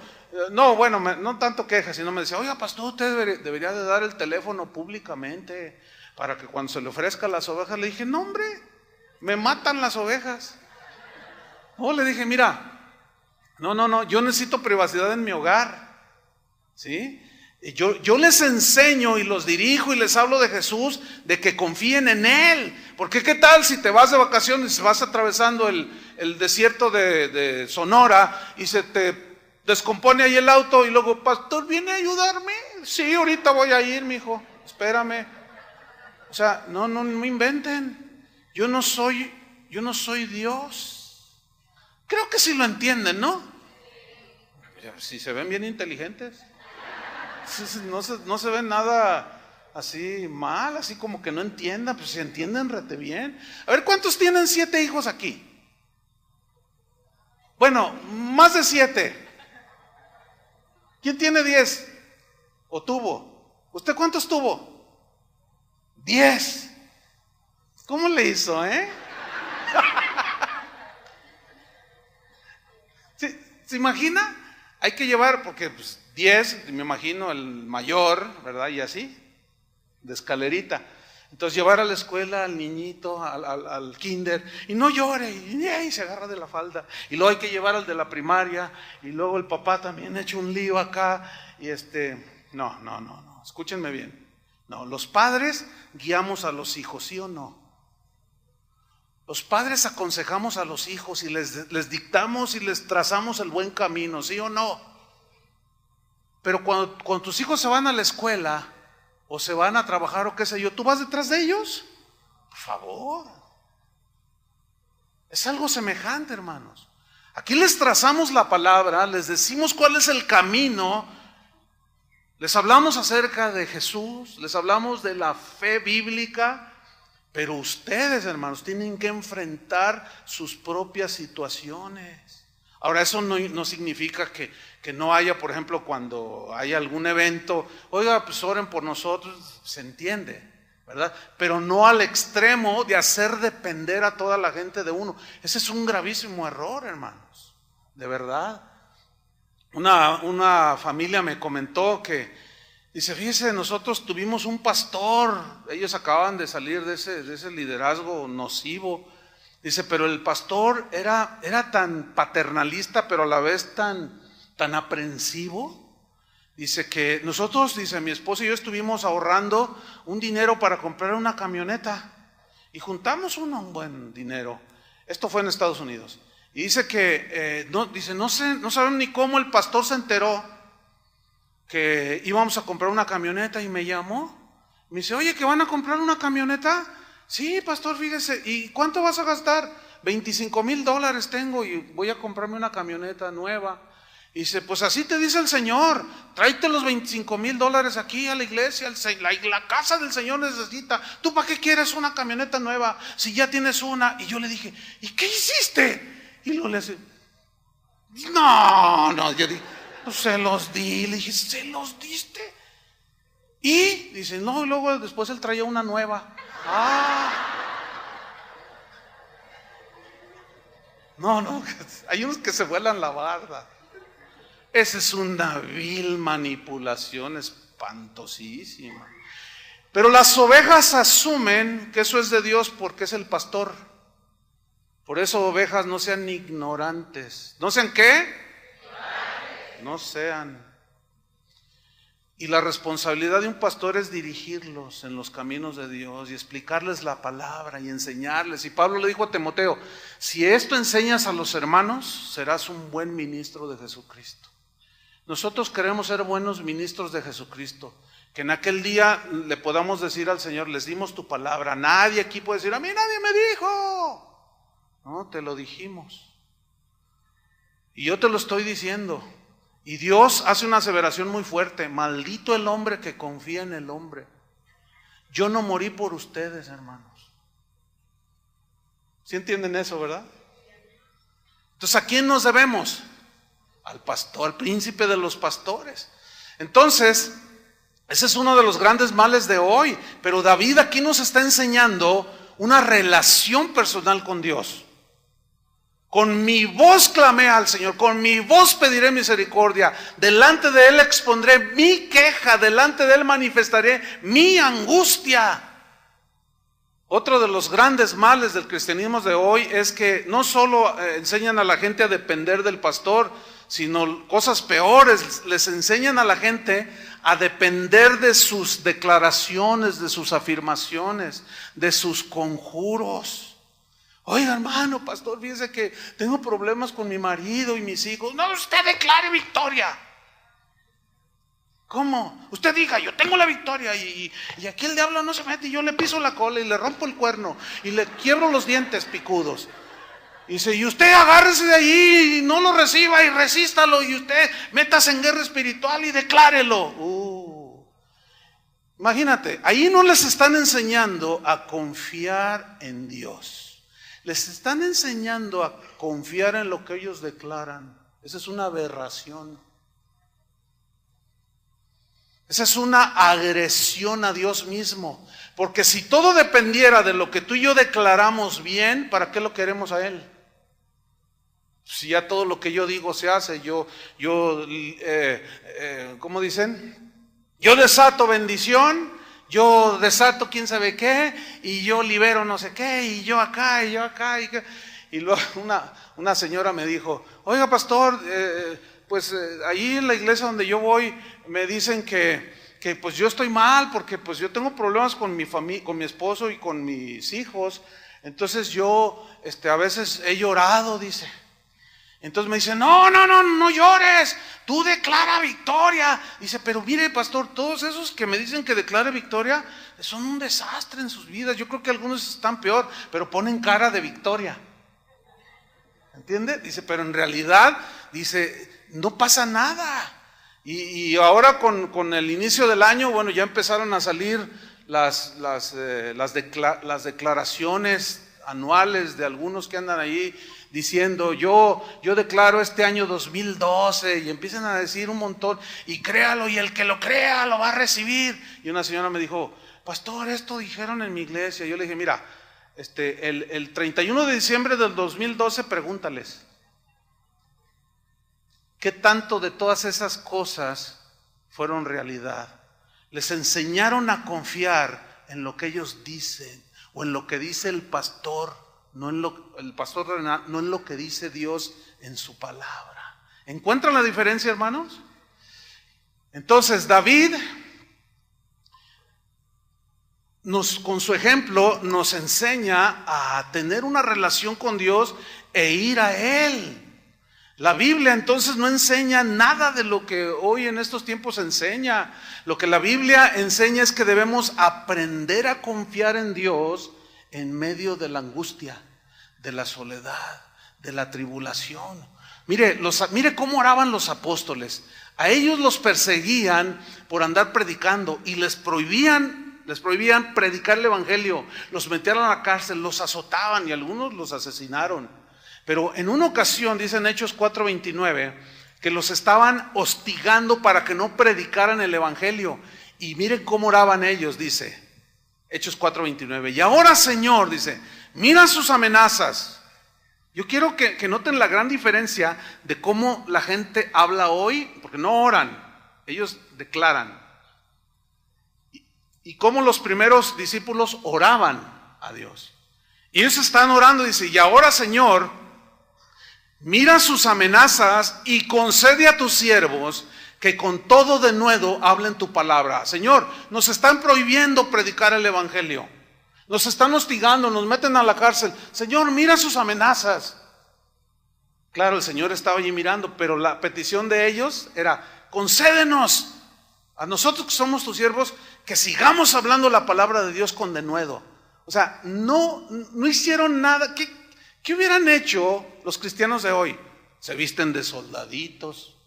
no, bueno, no tanto queja, sino me decía, oiga, pastor, usted debería de dar el teléfono públicamente para que cuando se le ofrezca las ovejas. Le dije, no, hombre, me matan las ovejas. No, le dije, mira, no, yo necesito privacidad en mi hogar, ¿sí? Yo les enseño y los dirijo y les hablo de Jesús, de que confíen en Él. Porque qué tal si te vas de vacaciones, vas atravesando el desierto de Sonora y se te descompone ahí el auto y luego, pastor, ¿viene a ayudarme? Sí, ahorita voy a ir, mijo, espérame. O sea, no inventen. Yo no soy Dios. Creo que sí lo entienden, ¿no? Si se ven bien inteligentes. No se ve nada así mal, así como que no entiendan, pues se entienden rete bien. A ver, ¿cuántos tienen 7 hijos aquí? Bueno, más de 7. ¿Quién tiene 10? ¿O tuvo? ¿Usted cuántos tuvo? 10. ¿Cómo le hizo, ¿Se imagina? Hay que llevar, porque pues 10, me imagino el mayor, ¿verdad? Y así, de escalerita. Entonces llevar a la escuela al niñito, al kinder, y no llore, y se agarra de la falda. Y luego hay que llevar al de la primaria, y luego el papá también ha hecho un lío acá, y no, escúchenme bien. No, los padres guiamos a los hijos, ¿sí o no? Los padres aconsejamos a los hijos y les dictamos y les trazamos el buen camino, ¿sí o no? Pero cuando tus hijos se van a la escuela o se van a trabajar o qué sé yo, ¿tú vas detrás de ellos? Por favor. Es algo semejante, hermanos. Aquí les trazamos la palabra, les decimos cuál es el camino, les hablamos acerca de Jesús, les hablamos de la fe bíblica. Pero ustedes, hermanos, tienen que enfrentar sus propias situaciones. Ahora, eso no significa que no haya, por ejemplo, cuando hay algún evento, oiga, pues oren por nosotros, se entiende, ¿verdad? Pero no al extremo de hacer depender a toda la gente de uno. Ese es un gravísimo error, hermanos, de verdad. Una familia me comentó que, dice, fíjese, nosotros tuvimos un pastor, ellos acaban de salir de ese liderazgo nocivo. Dice, pero el pastor era tan paternalista, pero a la vez tan aprensivo. Dice que nosotros, dice, mi esposo y yo estuvimos ahorrando un dinero para comprar una camioneta. Y juntamos un buen dinero. Esto fue en Estados Unidos. Y dice que, no saben ni cómo el pastor se enteró que íbamos a comprar una camioneta y me llamó. Me dice, oye, ¿que van a comprar una camioneta? Sí, pastor, fíjese. ¿Y cuánto vas a gastar? $25,000 tengo y voy a comprarme una camioneta nueva. Y dice, pues así te dice el Señor, tráete los $25,000 aquí a la iglesia, la casa del Señor necesita. ¿Tú para qué quieres una camioneta nueva si ya tienes una? Y yo le dije, ¿y qué hiciste? Y luego le dice, no, yo dije, pues se los di. Le dije, ¿se los diste? Y dice, no, y luego después él traía una nueva. No, hay unos que se vuelan la barda. Esa es una vil manipulación espantosísima. Pero las ovejas asumen que eso es de Dios porque es el pastor. Por eso, ovejas, no sean ignorantes. ¿No sean qué? No sean. Y la responsabilidad de un pastor es dirigirlos en los caminos de Dios y explicarles la palabra y enseñarles. Y Pablo le dijo a Timoteo, si esto enseñas a los hermanos, serás un buen ministro de Jesucristo. Nosotros queremos ser buenos ministros de Jesucristo. Que en aquel día le podamos decir al Señor, les dimos tu palabra. Nadie aquí puede decir, a mí nadie me dijo. No, te lo dijimos. Y yo te lo estoy diciendo. Y Dios hace una aseveración muy fuerte. Maldito el hombre que confía en el hombre. Yo no morí por ustedes, hermanos. ¿Sí entienden eso, verdad? Entonces, ¿a quién nos debemos? Al pastor, al príncipe de los pastores. Entonces, ese es uno de los grandes males de hoy. Pero David aquí nos está enseñando una relación personal con Dios. Con mi voz clamé al Señor, con mi voz pediré misericordia, delante de Él expondré mi queja, delante de Él manifestaré mi angustia. Otro de los grandes males del cristianismo de hoy es que no solo enseñan a la gente a depender del pastor, sino cosas peores, les enseñan a la gente a depender de sus declaraciones, de sus afirmaciones, de sus conjuros. Oiga, hermano, pastor, fíjese que tengo problemas con mi marido y mis hijos. No, usted declare victoria. ¿Cómo? Usted diga, yo tengo la victoria y aquí el diablo no se mete y yo le piso la cola y le rompo el cuerno y le quiebro los dientes picudos. Y dice, y usted agárrese de allí y no lo reciba y resístalo y usted métase en guerra espiritual y declárelo. Imagínate, ahí no les están enseñando a confiar en Dios. Les están enseñando a confiar en lo que ellos declaran. Esa es una aberración. Esa es una agresión a Dios mismo. Porque si todo dependiera de lo que tú y yo declaramos bien, ¿para qué lo queremos a Él? Si ya todo lo que yo digo se hace, ¿cómo dicen? Yo desato bendición. Yo desato quién sabe qué, y yo libero no sé qué, y yo acá, y yo acá, y luego una señora me dijo, oiga pastor, allí en la iglesia donde yo voy, me dicen que pues yo estoy mal, porque pues yo tengo problemas con mi familia, con mi esposo y con mis hijos, entonces yo a veces he llorado, dice. Entonces me dice, no llores, tú declara victoria. Dice, pero mire pastor, todos esos que me dicen que declare victoria son un desastre en sus vidas. Yo creo que algunos están peor, pero ponen cara de victoria. ¿Entiende? Dice, pero en realidad, dice, no pasa nada. Y ahora con el inicio del año, bueno, ya empezaron a salir las declaraciones anuales de algunos que andan ahí diciendo, yo declaro este año 2012, y empiezan a decir un montón, y créalo, y el que lo crea lo va a recibir. Y una señora me dijo, pastor, esto dijeron en mi iglesia. Yo le dije, mira, el 31 de diciembre del 2012, pregúntales, ¿qué tanto de todas esas cosas fueron realidad? Les enseñaron a confiar en lo que ellos dicen, o en lo que dice el pastor, no en lo que dice Dios en su palabra. ¿Encuentran la diferencia, hermanos? Entonces David con su ejemplo nos enseña a tener una relación con Dios e ir a Él. La Biblia entonces no enseña nada de lo que hoy en estos tiempos enseña. Lo que la Biblia enseña es que debemos aprender a confiar en Dios en medio de la angustia, de la soledad, de la tribulación. Mire cómo oraban los apóstoles. A ellos los perseguían por andar predicando y les prohibían predicar el evangelio. Los metían a la cárcel, los azotaban y algunos los asesinaron. Pero en una ocasión, dice en Hechos 4:29, que los estaban hostigando para que no predicaran el evangelio. Y miren cómo oraban ellos, dice Hechos 4:29. Y ahora, Señor, dice, mira sus amenazas Yo quiero que noten la gran diferencia de cómo la gente habla hoy, porque no oran, ellos declaran. Y cómo los primeros discípulos oraban a Dios. Y ellos están orando, dice, y ahora, Señor, mira sus amenazas y concede a tus siervos que con todo denuedo hablen tu palabra. Señor, nos están prohibiendo predicar el evangelio. Nos están hostigando, nos meten a la cárcel. Señor, mira sus amenazas. Claro, el Señor estaba allí mirando, pero la petición de ellos era, concédenos a nosotros que somos tus siervos, que sigamos hablando la palabra de Dios con denuedo. O sea, no hicieron nada. ¿Qué hubieran hecho los cristianos de hoy? Se visten de soldaditos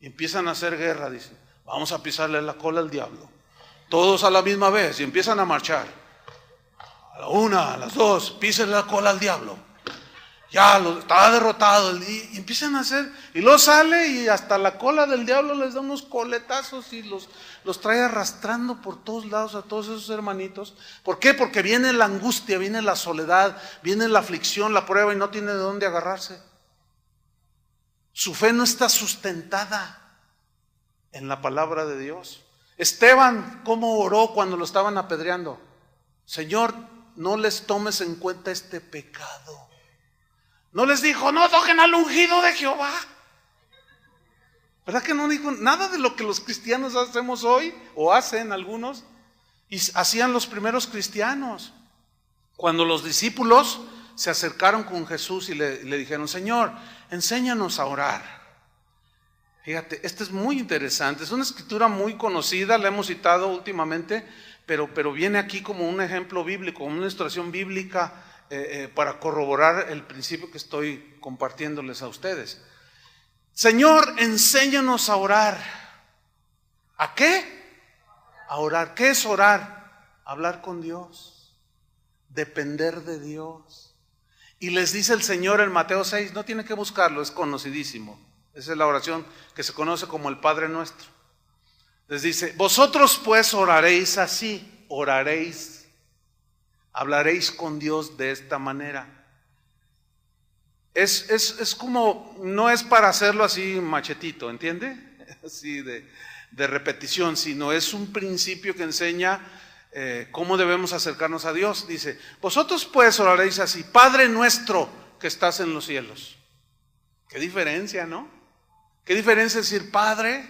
y empiezan a hacer guerra, dicen, vamos a pisarle la cola al diablo. Todos a la misma vez y empiezan a marchar. A la una, a las dos, písenle la cola al diablo. Ya está derrotado. Y empiezan a hacer, y luego sale y hasta la cola del diablo les da unos coletazos y los trae arrastrando por todos lados a todos esos hermanitos. ¿Por qué? Porque viene la angustia, viene la soledad, viene la aflicción, la prueba y no tiene de dónde agarrarse. Su fe no está sustentada en la palabra de Dios. Esteban, ¿cómo oró cuando lo estaban apedreando? Señor, no les tomes en cuenta este pecado. No les dijo, no toquen al ungido de Jehová. ¿Verdad que no dijo nada de lo que los cristianos hacemos hoy? O hacen algunos. Y hacían los primeros cristianos. Cuando los discípulos se acercaron con Jesús y le dijeron, Señor, enséñanos a orar. Fíjate, esto es muy interesante. Es una escritura muy conocida, la hemos citado últimamente, pero viene aquí como un ejemplo bíblico, una ilustración bíblica para corroborar el principio que estoy compartiéndoles a ustedes. Señor, enséñanos a orar. ¿A qué? A orar. ¿Qué es orar? Hablar con Dios, depender de Dios. Y les dice el Señor en Mateo 6, no tiene que buscarlo, es conocidísimo. Esa es la oración que se conoce como el Padre Nuestro. Les dice, vosotros pues oraréis así, oraréis, hablaréis con Dios de esta manera. Es como, no es para hacerlo así machetito, ¿entiende? Así de repetición, sino es un principio que enseña cómo debemos acercarnos a Dios. Dice, vosotros pues oraréis así, Padre nuestro que estás en los cielos. Qué diferencia, ¿no? Qué diferencia es decir, Padre,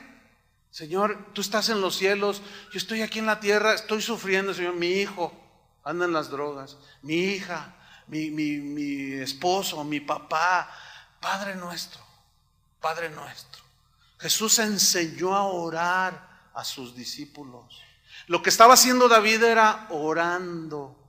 Señor, tú estás en los cielos, yo estoy aquí en la tierra, estoy sufriendo, Señor, mi hijo anda en las drogas, mi hija, mi esposo, mi papá. Padre nuestro, Padre nuestro. Jesús enseñó a orar a sus discípulos. Lo que estaba haciendo David era orando,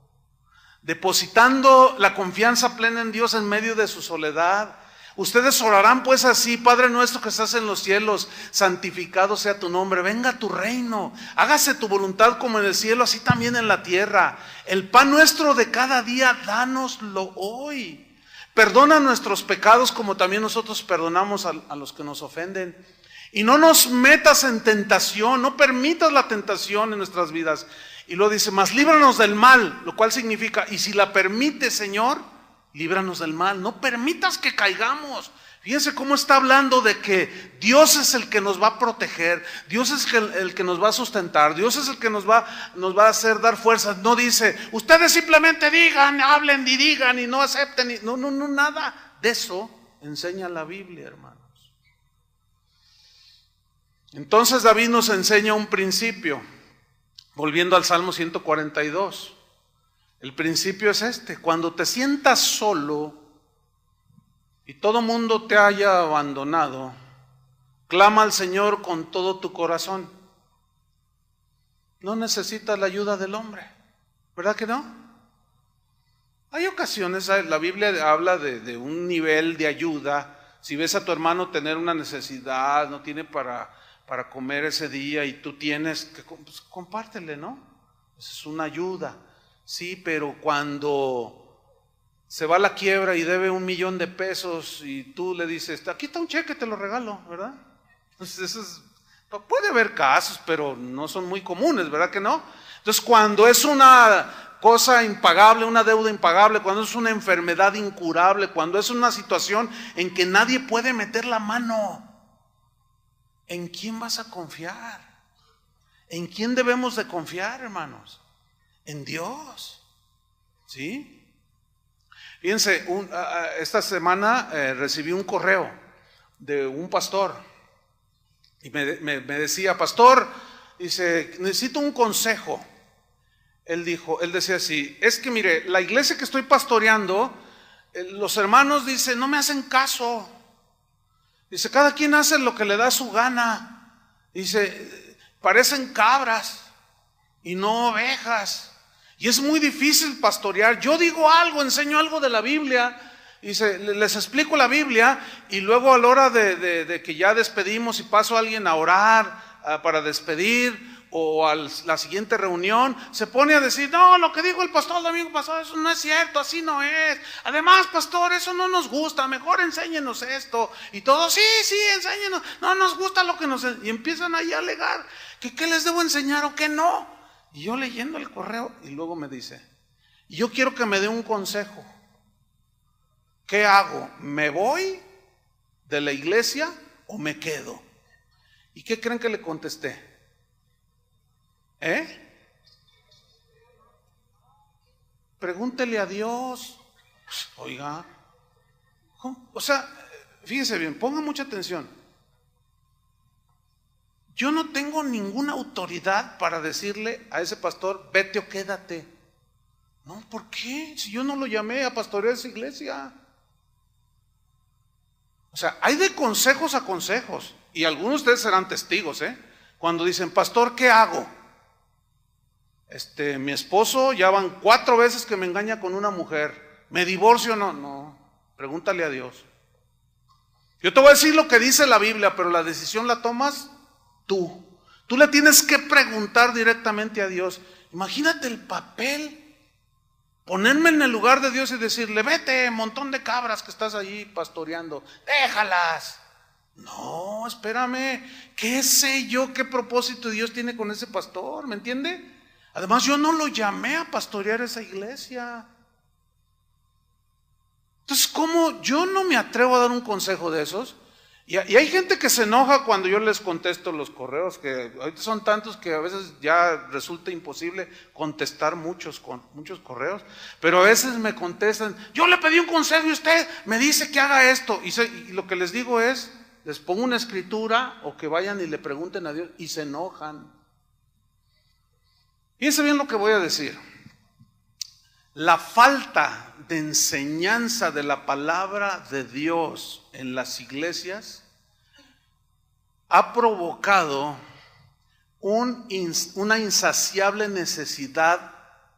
depositando la confianza plena en Dios en medio de su soledad. Ustedes orarán pues así, Padre nuestro que estás en los cielos, santificado sea tu nombre, venga tu reino, hágase tu voluntad como en el cielo, así también en la tierra. El pan nuestro de cada día, dánoslo hoy. Perdona nuestros pecados como también nosotros perdonamos a los que nos ofenden. Y no nos metas en tentación, no permitas la tentación en nuestras vidas. Y luego dice, mas líbranos del mal, lo cual significa, y si la permite, Señor, líbranos del mal, no permitas que caigamos. Fíjense cómo está hablando de que Dios es el que nos va a proteger, Dios es el que nos va a sustentar, Dios es el que nos va a hacer dar fuerzas. No dice, ustedes simplemente digan, hablen y digan y no acepten. No, nada de eso enseña la Biblia, hermanos. Entonces David nos enseña un principio, volviendo al Salmo 142. El principio es este: cuando te sientas solo y todo mundo te haya abandonado, clama al Señor con todo tu corazón. No necesitas la ayuda del hombre, ¿verdad que no? Hay ocasiones, la Biblia habla de un nivel de ayuda. Si ves a tu hermano tener una necesidad, no tiene para comer ese día y tú tienes, pues compártele, ¿no? Esa es una ayuda. Sí, pero cuando se va a la quiebra y debe 1,000,000 de pesos y tú le dices, aquí está un cheque, te lo regalo, ¿verdad? Entonces puede haber casos, pero no son muy comunes, ¿verdad que no? Entonces cuando es una cosa impagable, una deuda impagable, cuando es una enfermedad incurable, cuando es una situación en que nadie puede meter la mano, ¿en quién vas a confiar? ¿En quién debemos de confiar, hermanos? En Dios. ¿Sí? Fíjense, esta semana recibí un correo de un pastor y me decía: pastor, dice, necesito un consejo. Él decía así: es que mire, la iglesia que estoy pastoreando, los hermanos, dice, no me hacen caso. Dice, cada quien hace lo que le da su gana. Dice, parecen cabras y no ovejas. Y es muy difícil pastorear. Yo digo algo, enseño algo de la Biblia, dice, les explico la Biblia, y luego a la hora de que ya despedimos y paso a alguien a orar para despedir, o a la siguiente reunión, se pone a decir: no, lo que dijo el pastor el domingo pasado, eso no es cierto, así no es. Además, pastor, eso no nos gusta, mejor enséñenos esto. Y todos: sí, enséñenos, no nos gusta lo que nos... Y empiezan ahí a alegar que qué les debo enseñar o qué no. Y yo leyendo el correo, y luego me dice: y yo quiero que me dé un consejo. ¿Qué hago? ¿Me voy de la iglesia o me quedo? ¿Y qué creen que le contesté? Pregúntele a Dios. Oiga, o sea, fíjese bien, ponga mucha atención. Yo no tengo ninguna autoridad para decirle a ese pastor: vete o quédate. No, ¿por qué? Si yo no lo llamé a pastorear esa iglesia. O sea, hay de consejos a consejos, y algunos de ustedes serán testigos, cuando dicen: pastor, ¿qué hago? Mi esposo ya van 4 veces que me engaña con una mujer, ¿me divorcio o no? No, pregúntale a Dios. Yo te voy a decir lo que dice la Biblia, pero la decisión la tomas tú. Tú le tienes que preguntar directamente a Dios. Imagínate el papel, ponerme en el lugar de Dios y decirle: vete, montón de cabras que estás allí pastoreando, déjalas. No, espérame, ¿qué sé yo qué propósito Dios tiene con ese pastor? ¿Me entiende? Además, yo no lo llamé a pastorear esa iglesia. Entonces, ¿cómo yo no me atrevo a dar un consejo de esos? Y hay gente que se enoja cuando yo les contesto los correos, que ahorita son tantos que a veces ya resulta imposible contestar muchos correos, pero a veces me contestan: yo le pedí un consejo y usted me dice que haga esto, y lo que les digo es, les pongo una escritura, o que vayan y le pregunten a Dios, y se enojan. Fíjense bien lo que voy a decir. La falta de enseñanza de la palabra de Dios en las iglesias ha provocado una insaciable necesidad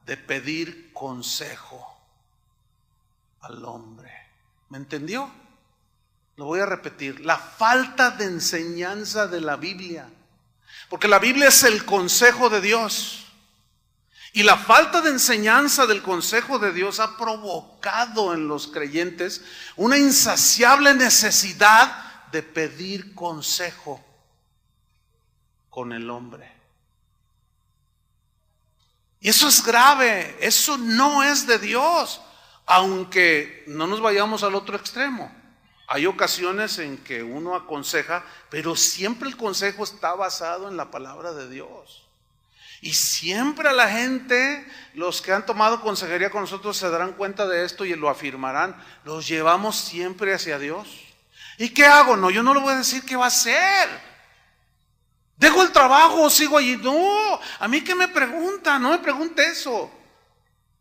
de pedir consejo al hombre. ¿Me entendió? Lo voy a repetir: la falta de enseñanza de la Biblia, porque la Biblia es el consejo de Dios. Y la falta de enseñanza del consejo de Dios ha provocado en los creyentes una insaciable necesidad de pedir consejo con el hombre. Y eso es grave, eso no es de Dios, aunque no nos vayamos al otro extremo. Hay ocasiones en que uno aconseja, pero siempre el consejo está basado en la palabra de Dios. Y siempre a la gente, los que han tomado consejería con nosotros se darán cuenta de esto y lo afirmarán: los llevamos siempre hacia Dios. ¿Y qué hago? No, yo no le voy a decir qué va a hacer. ¿Dejo el trabajo o sigo allí? No, a mí que me pregunta, no me pregunte eso.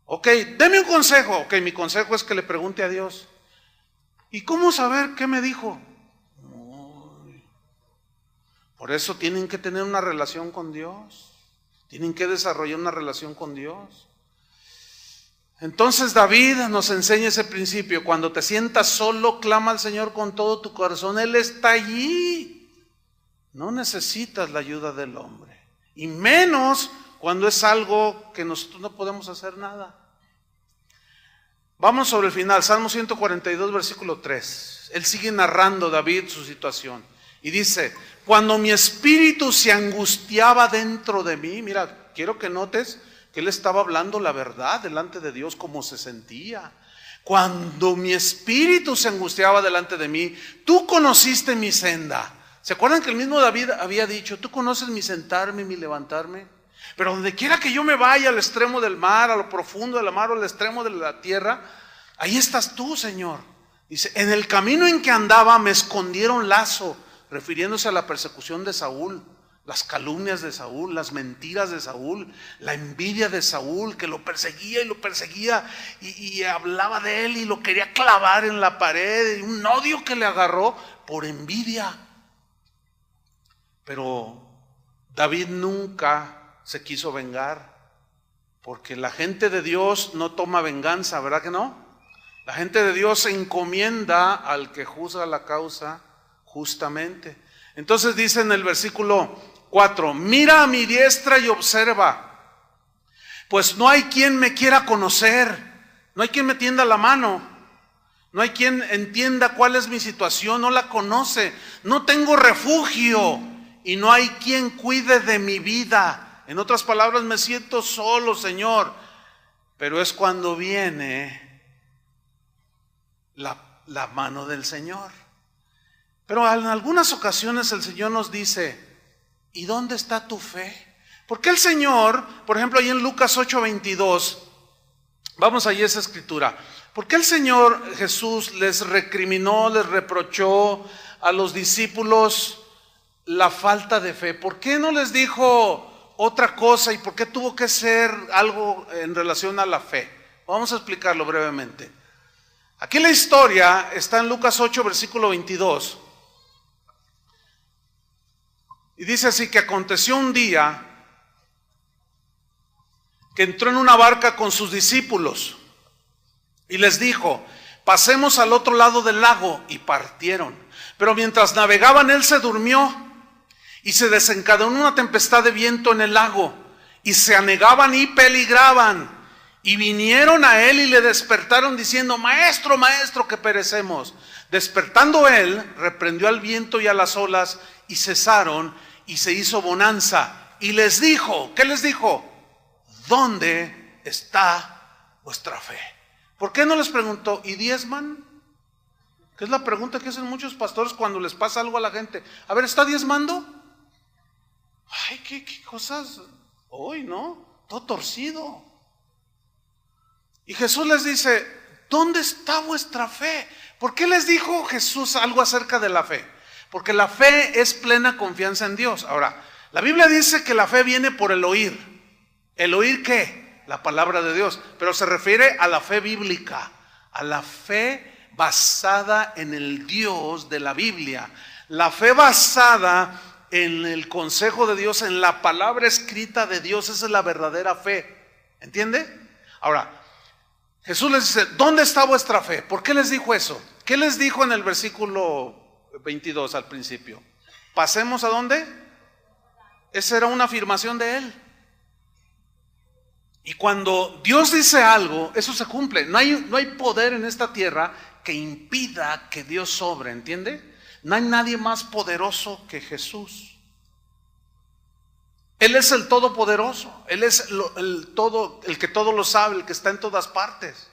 Ok, deme un consejo. Ok, mi consejo es que le pregunte a Dios. ¿Y cómo saber qué me dijo? Por eso tienen que tener una relación con Dios. Tienen que desarrollar una relación con Dios. Entonces David nos enseña ese principio: cuando te sientas solo, clama al Señor con todo tu corazón, Él está allí. No necesitas la ayuda del hombre, y menos cuando es algo que nosotros no podemos hacer nada. Vamos sobre el final, Salmo 142, versículo 3. Él sigue narrando, David, su situación, y dice: cuando mi espíritu se angustiaba dentro de mí. Mira, quiero que notes que él estaba hablando la verdad delante de Dios, como se sentía. Cuando mi espíritu se angustiaba delante de mí, tú conociste mi senda. ¿Se acuerdan que el mismo David había dicho, tú conoces mi sentarme y mi levantarme? Pero donde quiera que yo me vaya, al extremo del mar, a lo profundo de la mar o al extremo de la tierra, ahí estás tú, Señor. Dice, en el camino en que andaba me escondieron lazo, refiriéndose a la persecución de Saúl, las calumnias de Saúl, las mentiras de Saúl, la envidia de Saúl, que lo perseguía y hablaba de él y lo quería clavar en la pared, y un odio que le agarró por envidia. Pero David nunca se quiso vengar, porque la gente de Dios no toma venganza, ¿verdad que no? La gente de Dios se encomienda al que juzga la causa justamente. Entonces dice en el versículo 4, mira a mi diestra y observa, pues no hay quien me quiera conocer, no hay quien me tienda la mano, no hay quien entienda cuál es mi situación, no la conoce, no tengo refugio y no hay quien cuide de mi vida. En otras palabras, me siento solo, Señor. Pero es cuando viene la mano del Señor. Pero en algunas ocasiones el Señor nos dice, ¿y dónde está tu fe? Porque el Señor, por ejemplo, ahí en Lucas 8:22, vamos allí a esa escritura. ¿Por qué el Señor Jesús les recriminó, les reprochó a los discípulos la falta de fe? ¿Por qué no les dijo otra cosa y por qué tuvo que ser algo en relación a la fe? Vamos a explicarlo brevemente. Aquí la historia está en Lucas 8, versículo 22. Y dice así, que aconteció un día que entró en una barca con sus discípulos y les dijo, pasemos al otro lado del lago, y partieron. Pero mientras navegaban él se durmió y se desencadenó una tempestad de viento en el lago y se anegaban y peligraban. Y vinieron a él y le despertaron diciendo, maestro, maestro, que perecemos. Despertando él, reprendió al viento y a las olas y cesaron y se hizo bonanza. Y les dijo, ¿qué les dijo? ¿Dónde está vuestra fe? ¿Por qué no les preguntó, ¿y diezman? Que es la pregunta que hacen muchos pastores cuando les pasa algo a la gente. A ver, ¿está diezmando? Ay, qué cosas hoy, ¿no? Todo torcido. Y Jesús les dice, ¿dónde está vuestra fe? ¿Por qué les dijo Jesús algo acerca de la fe? Porque la fe es plena confianza en Dios. Ahora, la Biblia dice que la fe viene por el oír. ¿El oír qué? La palabra de Dios. Pero se refiere a la fe bíblica, a la fe basada en el Dios de la Biblia. La fe basada en el consejo de Dios, en la palabra escrita de Dios, esa es la verdadera fe. ¿Entiende? Ahora, Jesús les dice, ¿dónde está vuestra fe? ¿Por qué les dijo eso? ¿Qué les dijo en el versículo 22 al principio? ¿Pasemos a dónde? Esa era una afirmación de él. Y cuando Dios dice algo, eso se cumple. No hay poder en esta tierra que impida que Dios sobre, ¿entiende? No hay nadie más poderoso que Jesús. Él es el todopoderoso, Él es el que todo lo sabe, el que está en todas partes.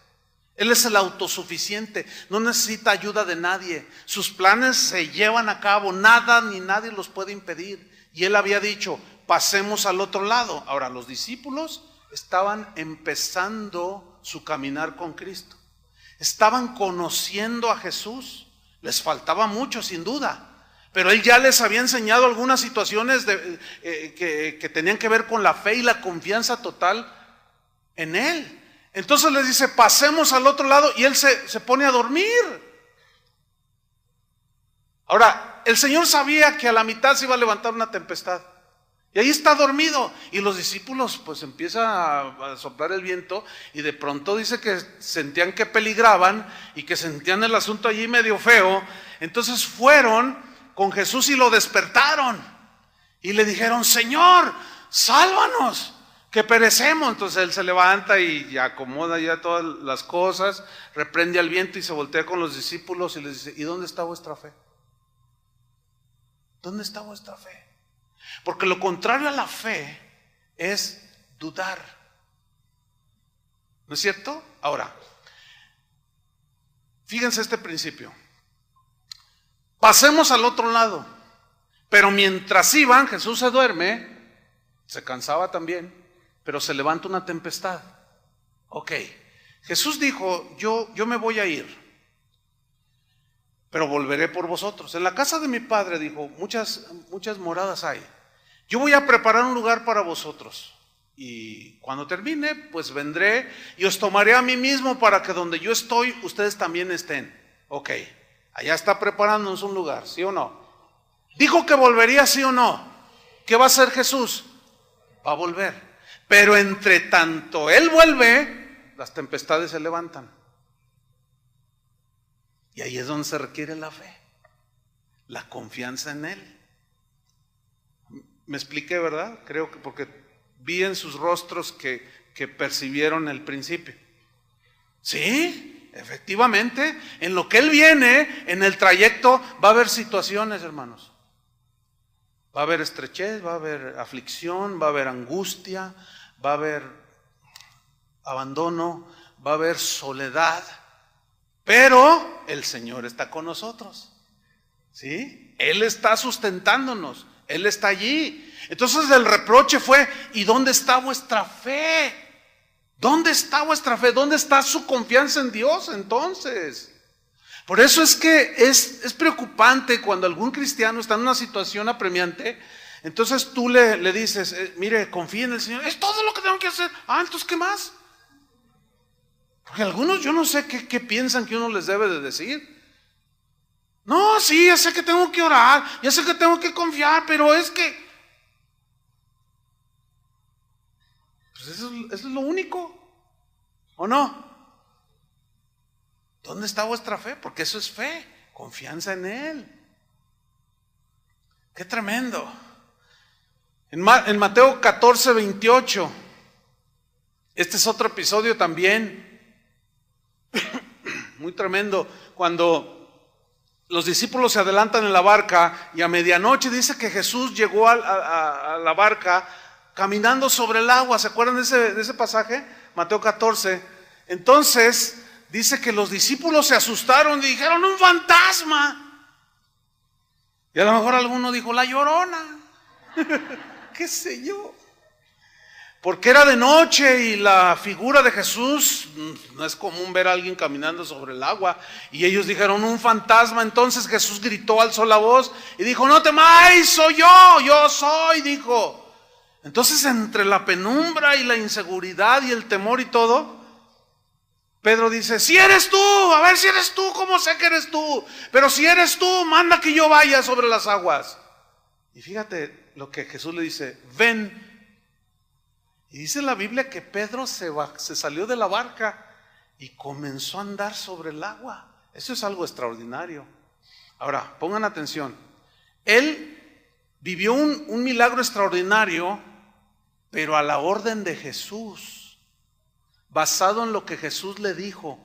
Él es el autosuficiente, no necesita ayuda de nadie. Sus planes se llevan a cabo, nada ni nadie los puede impedir. Y Él había dicho, pasemos al otro lado. Ahora, los discípulos estaban empezando su caminar con Cristo. Estaban conociendo a Jesús. Les faltaba mucho, sin duda. Pero Él ya les había enseñado algunas situaciones que tenían que ver con la fe y la confianza total en Él. Entonces les dice, pasemos al otro lado, y Él se pone a dormir. Ahora, el Señor sabía que a la mitad se iba a levantar una tempestad. Y ahí está dormido. Y los discípulos pues empieza a soplar el viento, y de pronto dice que sentían que peligraban y que sentían el asunto allí medio feo. Entonces fueron con Jesús y lo despertaron y le dijeron, Señor, sálvanos, que perecemos. Entonces Él se levanta y acomoda ya todas las cosas, reprende al viento y se voltea con los discípulos y les dice, ¿y dónde está vuestra fe? ¿Dónde está vuestra fe? Porque lo contrario a la fe es dudar. ¿No es cierto? Ahora, fíjense este principio. Pasemos al otro lado. Pero mientras iban, Jesús se duerme, se cansaba también, pero se levanta una tempestad. Ok, Jesús dijo, yo me voy a ir, pero volveré por vosotros. En la casa de mi Padre, dijo, muchas moradas hay. Yo voy a preparar un lugar para vosotros. Y cuando termine, pues vendré y os tomaré a mí mismo para que donde yo estoy, ustedes también estén. Ok, allá está preparándonos un lugar, ¿sí o no? Dijo que volvería, ¿sí o no? ¿Qué va a hacer Jesús? Va a volver. Pero entre tanto Él vuelve, las tempestades se levantan. Y ahí es donde se requiere la fe, la confianza en Él. ¿Me expliqué, verdad? Creo que porque vi en sus rostros que percibieron el principio. Sí, efectivamente, en lo que Él viene, en el trayecto, va a haber situaciones, hermanos. Va a haber estrechez, va a haber aflicción, va a haber angustia, va a haber abandono, va a haber soledad. Pero el Señor está con nosotros. ¿Sí? Él está sustentándonos. Él está allí. Entonces el reproche fue, ¿y dónde está vuestra fe? ¿Dónde está vuestra fe? ¿Dónde está su confianza en Dios entonces? Por eso es que es preocupante cuando algún cristiano está en una situación apremiante. Entonces tú le dices, mire, confía en el Señor. Es todo lo que tengo que hacer. Entonces ¿qué más? Porque algunos yo no sé qué piensan que uno les debe de decir. No, sí, ya sé que tengo que orar, ya sé que tengo que confiar, pero es que pues eso es lo único, ¿o no? ¿Dónde está vuestra fe? Porque eso es fe, confianza en Él. Qué tremendo. En Mateo 14, 28, este es otro episodio también muy tremendo, cuando los discípulos se adelantan en la barca y a medianoche dice que Jesús llegó a la barca caminando sobre el agua. ¿Se acuerdan de ese pasaje? Mateo 14. Entonces dice que los discípulos se asustaron y dijeron, ¡un fantasma! Y a lo mejor alguno dijo, la Llorona. ¿Qué sé yo? Porque era de noche y la figura de Jesús, no es común ver a alguien caminando sobre el agua. Y ellos dijeron, un fantasma. Entonces Jesús gritó, alzó la voz y dijo, no temáis, soy yo soy, dijo. Entonces entre la penumbra y la inseguridad y el temor y todo, Pedro dice, si eres tú, a ver si eres tú, ¿cómo sé que eres tú? Pero si eres tú, manda que yo vaya sobre las aguas. Y fíjate lo que Jesús le dice, ven. Y dice la Biblia que Pedro se salió de la barca y comenzó a andar sobre el agua. Eso es algo extraordinario. Ahora, pongan atención. Él vivió un milagro extraordinario, pero a la orden de Jesús, basado en lo que Jesús le dijo.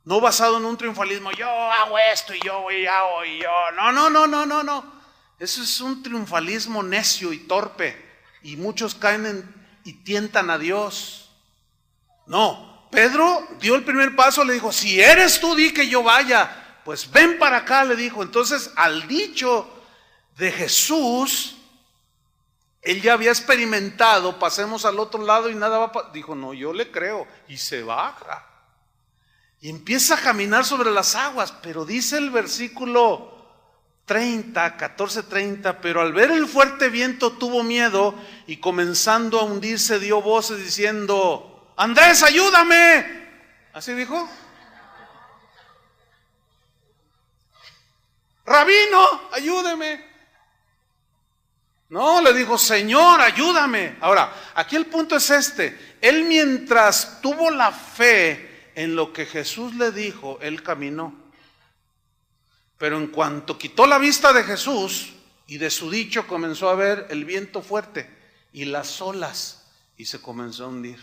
No basado en un triunfalismo, yo hago esto y yo hago y yo. No. Eso es un triunfalismo necio y torpe. Y muchos caen y tientan a Dios. No, Pedro dio el primer paso, le dijo, si eres tú, di que yo vaya. Pues ven para acá, le dijo. Entonces, al dicho de Jesús, él ya había experimentado, pasemos al otro lado y nada va a pasar. Dijo, no, yo le creo. Y se baja. Y empieza a caminar sobre las aguas. Pero dice el versículo 14:30, pero al ver el fuerte viento tuvo miedo y comenzando a hundirse dio voces diciendo, Andrés, ayúdame. ¿Así dijo? Rabino, ayúdeme. No, le dijo, Señor, ayúdame. Ahora, aquí el punto es este. Él mientras tuvo la fe en lo que Jesús le dijo, él caminó. Pero en cuanto quitó la vista de Jesús y de su dicho, comenzó a ver el viento fuerte y las olas y se comenzó a hundir.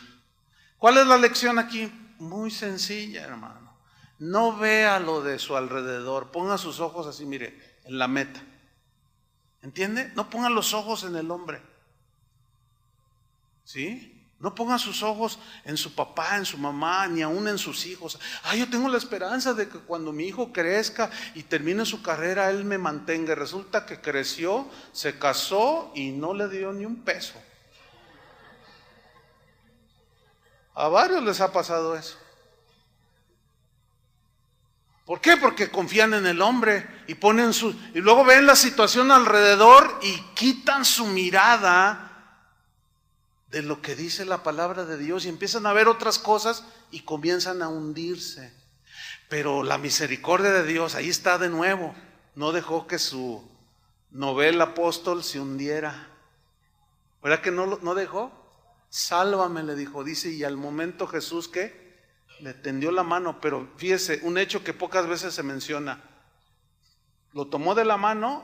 ¿Cuál es la lección aquí? Muy sencilla, hermano. No vea lo de su alrededor, ponga sus ojos así, mire, en la meta. ¿Entiende? No ponga los ojos en el hombre. ¿Sí? No ponga sus ojos en su papá, en su mamá, ni aún en sus hijos. Yo tengo la esperanza de que cuando mi hijo crezca y termine su carrera, él me mantenga. Resulta que creció, se casó y no le dio ni un peso. A varios les ha pasado eso. ¿Por qué? Porque confían en el hombre y y luego ven la situación alrededor y quitan su mirada de lo que dice la palabra de Dios y empiezan a ver otras cosas y comienzan a hundirse. Pero la misericordia de Dios ahí está de nuevo. No dejó que su novel apóstol se hundiera. ¿Verdad que no dejó? Sálvame, le dijo. Dice, y al momento Jesús, ¿qué? Le tendió la mano. Pero fíjese, un hecho que pocas veces se menciona. Lo tomó de la mano,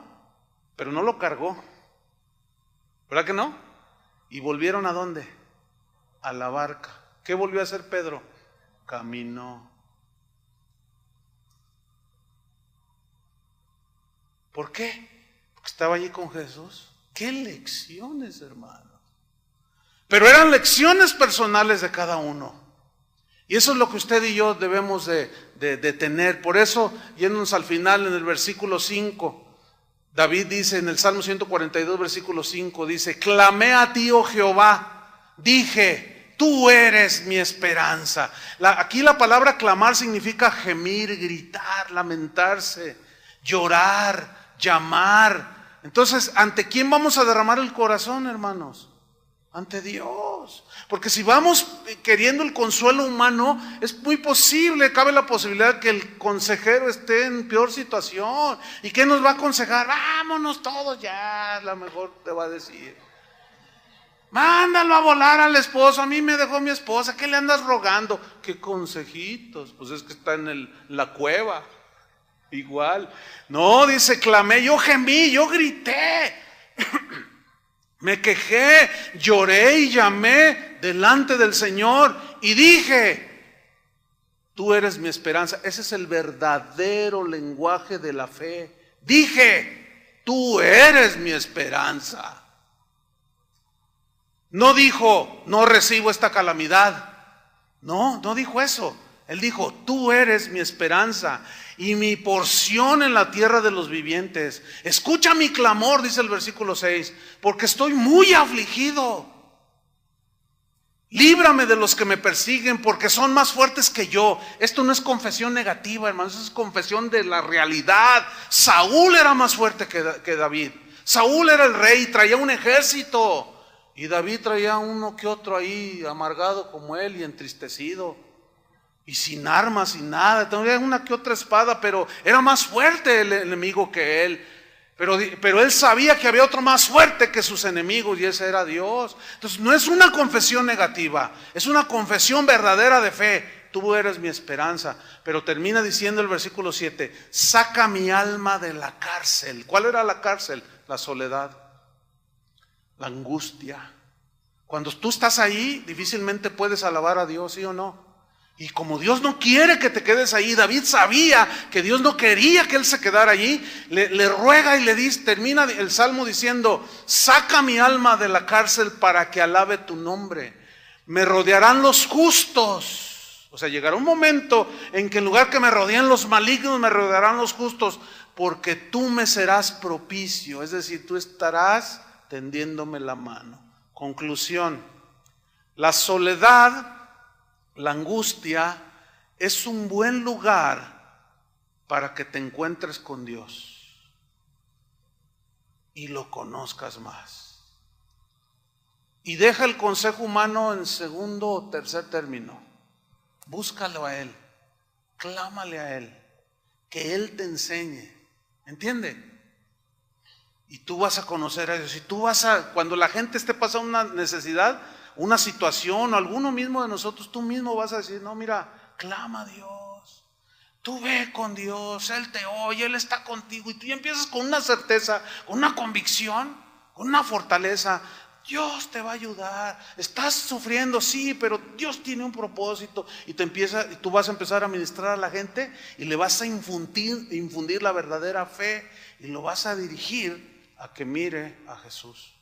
pero no lo cargó. ¿Verdad que no? ¿Y volvieron a dónde? A la barca. ¿Qué volvió a hacer Pedro? Caminó. ¿Por qué? Porque estaba allí con Jesús. ¡Qué lecciones, hermanos! Pero eran lecciones personales de cada uno. Y eso es lo que usted y yo debemos de tener. Por eso, yéndonos al final en el versículo 5, David dice en el Salmo 142, versículo 5, dice, clamé a ti, oh Jehová, dije, tú eres mi esperanza. Aquí la palabra clamar significa gemir, gritar, lamentarse, llorar, llamar. Entonces, ¿ante quién vamos a derramar el corazón, hermanos? Ante Dios. Porque si vamos queriendo el consuelo humano, es muy posible, cabe la posibilidad que el consejero esté en peor situación. ¿Y qué nos va a aconsejar? Vámonos todos ya, a lo mejor te va a decir. Mándalo a volar al esposo, a mí me dejó mi esposa, ¿qué le andas rogando? ¿Qué consejitos? Pues es que está en la cueva. Igual. No, dice, clamé, yo gemí, yo grité. Me quejé, lloré y llamé delante del Señor y dije, tú eres mi esperanza. Ese es el verdadero lenguaje de la fe. Dije, tú eres mi esperanza. No dijo, no recibo esta calamidad. No dijo eso. Él dijo, tú eres mi esperanza y mi porción en la tierra de los vivientes. Escucha mi clamor, dice el versículo 6, porque estoy muy afligido. Líbrame de los que me persiguen, porque son más fuertes que yo. Esto no es confesión negativa, hermanos, es confesión de la realidad. Saúl era más fuerte que David. Saúl era el rey, traía un ejército. Y David traía uno que otro ahí, amargado como él y entristecido. Y sin armas, sin nada, tenía una que otra espada, pero era más fuerte el enemigo que él. Pero él sabía que había otro más fuerte que sus enemigos y ese era Dios. Entonces no es una confesión negativa, es una confesión verdadera de fe. Tú eres mi esperanza. Pero termina diciendo el versículo 7, saca mi alma de la cárcel. ¿Cuál era la cárcel? La soledad, la angustia. Cuando tú estás ahí, difícilmente puedes alabar a Dios, ¿sí o no? Y como Dios no quiere que te quedes ahí, David sabía que Dios no quería que él se quedara allí, le ruega y le dice, termina el salmo diciendo, saca mi alma de la cárcel para que alabe tu nombre. Me rodearán los justos. O sea, llegará un momento en que en lugar que me rodeen los malignos, me rodearán los justos, porque tú me serás propicio. Es decir, tú estarás tendiéndome la mano. Conclusión, la soledad, la angustia es un buen lugar para que te encuentres con Dios y lo conozcas más. Y deja el consejo humano en segundo o tercer término. Búscalo a Él, clámale a Él, que Él te enseñe. ¿Entiende? Y tú vas a conocer a Dios. Y tú cuando la gente esté pasando una necesidad, una situación o alguno mismo de nosotros, tú mismo vas a decir, no, mira, clama a Dios, tú ve con Dios, Él te oye, Él está contigo, y tú ya empiezas con una certeza, con una convicción, con una fortaleza. Dios te va a ayudar. Estás sufriendo, sí, pero Dios tiene un propósito. Y tú vas a empezar a ministrar a la gente y le vas a infundir la verdadera fe y lo vas a dirigir a que mire a Jesús.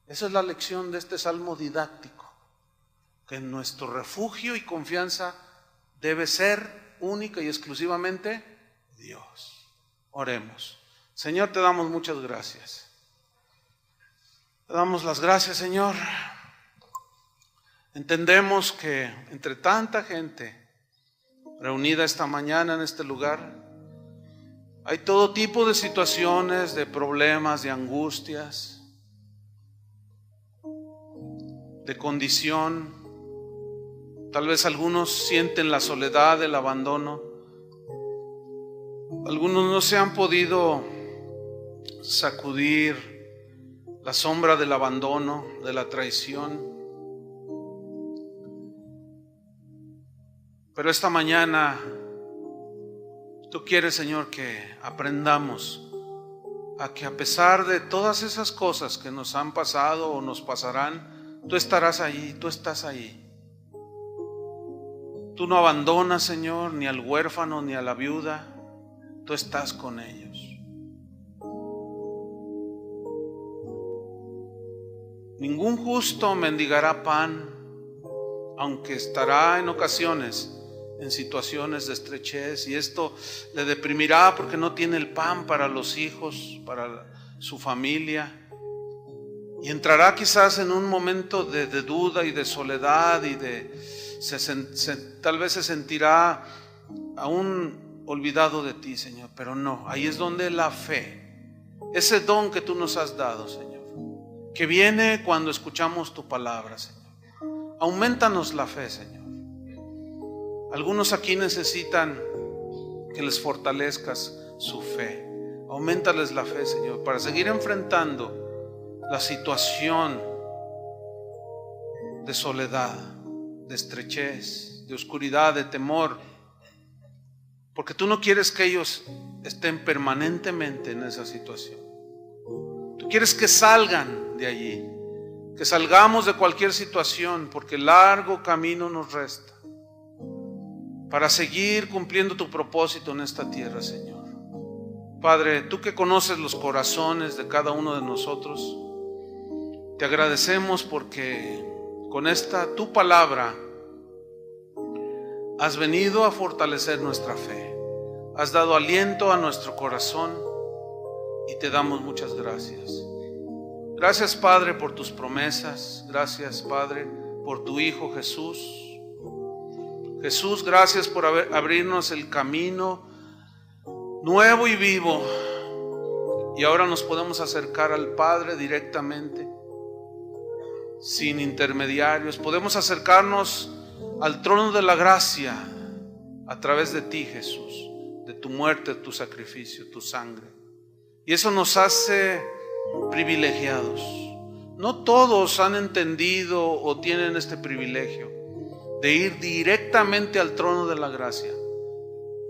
Esa es la lección de este salmo didáctico, que nuestro refugio y confianza debe ser única y exclusivamente Dios. Oremos. Señor, te damos muchas gracias. Te damos las gracias, Señor. Entendemos que entre tanta gente reunida esta mañana en este lugar, hay todo tipo de situaciones, de problemas, de angustias, de condición. Tal vez algunos sienten la soledad, el abandono. Algunos no se han podido sacudir la sombra del abandono, de la traición. Pero esta mañana tú quieres, Señor, que aprendamos a que a pesar de todas esas cosas que nos han pasado o nos pasarán, tú estarás ahí, tú estás ahí. Tú no abandonas, Señor, ni al huérfano ni a la viuda. Tú estás con ellos. Ningún justo mendigará pan, aunque estará en ocasiones en situaciones de estrechez, y esto le deprimirá porque no tiene el pan para los hijos, para su familia, y entrará quizás en un momento de duda y de soledad y tal vez se sentirá aún olvidado de ti, Señor. Pero no, ahí es donde la fe, ese don que tú nos has dado, Señor, que viene cuando escuchamos tu palabra, Señor. Aumentanos la fe, Señor. Algunos aquí necesitan que les fortalezcas su fe. Auméntales la fe, Señor, para seguir enfrentando la situación de soledad, de estrechez, de oscuridad, de temor. Porque tú no quieres que ellos estén permanentemente en esa situación. Tú quieres que salgan de allí, que salgamos de cualquier situación, porque largo camino nos resta para seguir cumpliendo tu propósito en esta tierra, Señor. Padre, tú que conoces los corazones de cada uno de nosotros, te agradecemos porque con esta tu palabra has venido a fortalecer nuestra fe, has dado aliento a nuestro corazón y te damos muchas gracias. Gracias, Padre, por tus promesas. Gracias, Padre, por tu Hijo Jesús. Jesús, gracias por abrirnos el camino nuevo y vivo. Y ahora nos podemos acercar al Padre directamente, sin intermediarios. Podemos acercarnos al trono de la gracia a través de ti, Jesús, de tu muerte, tu sacrificio, tu sangre. Y eso nos hace privilegiados. No todos han entendido o tienen este privilegio de ir directamente al trono de la gracia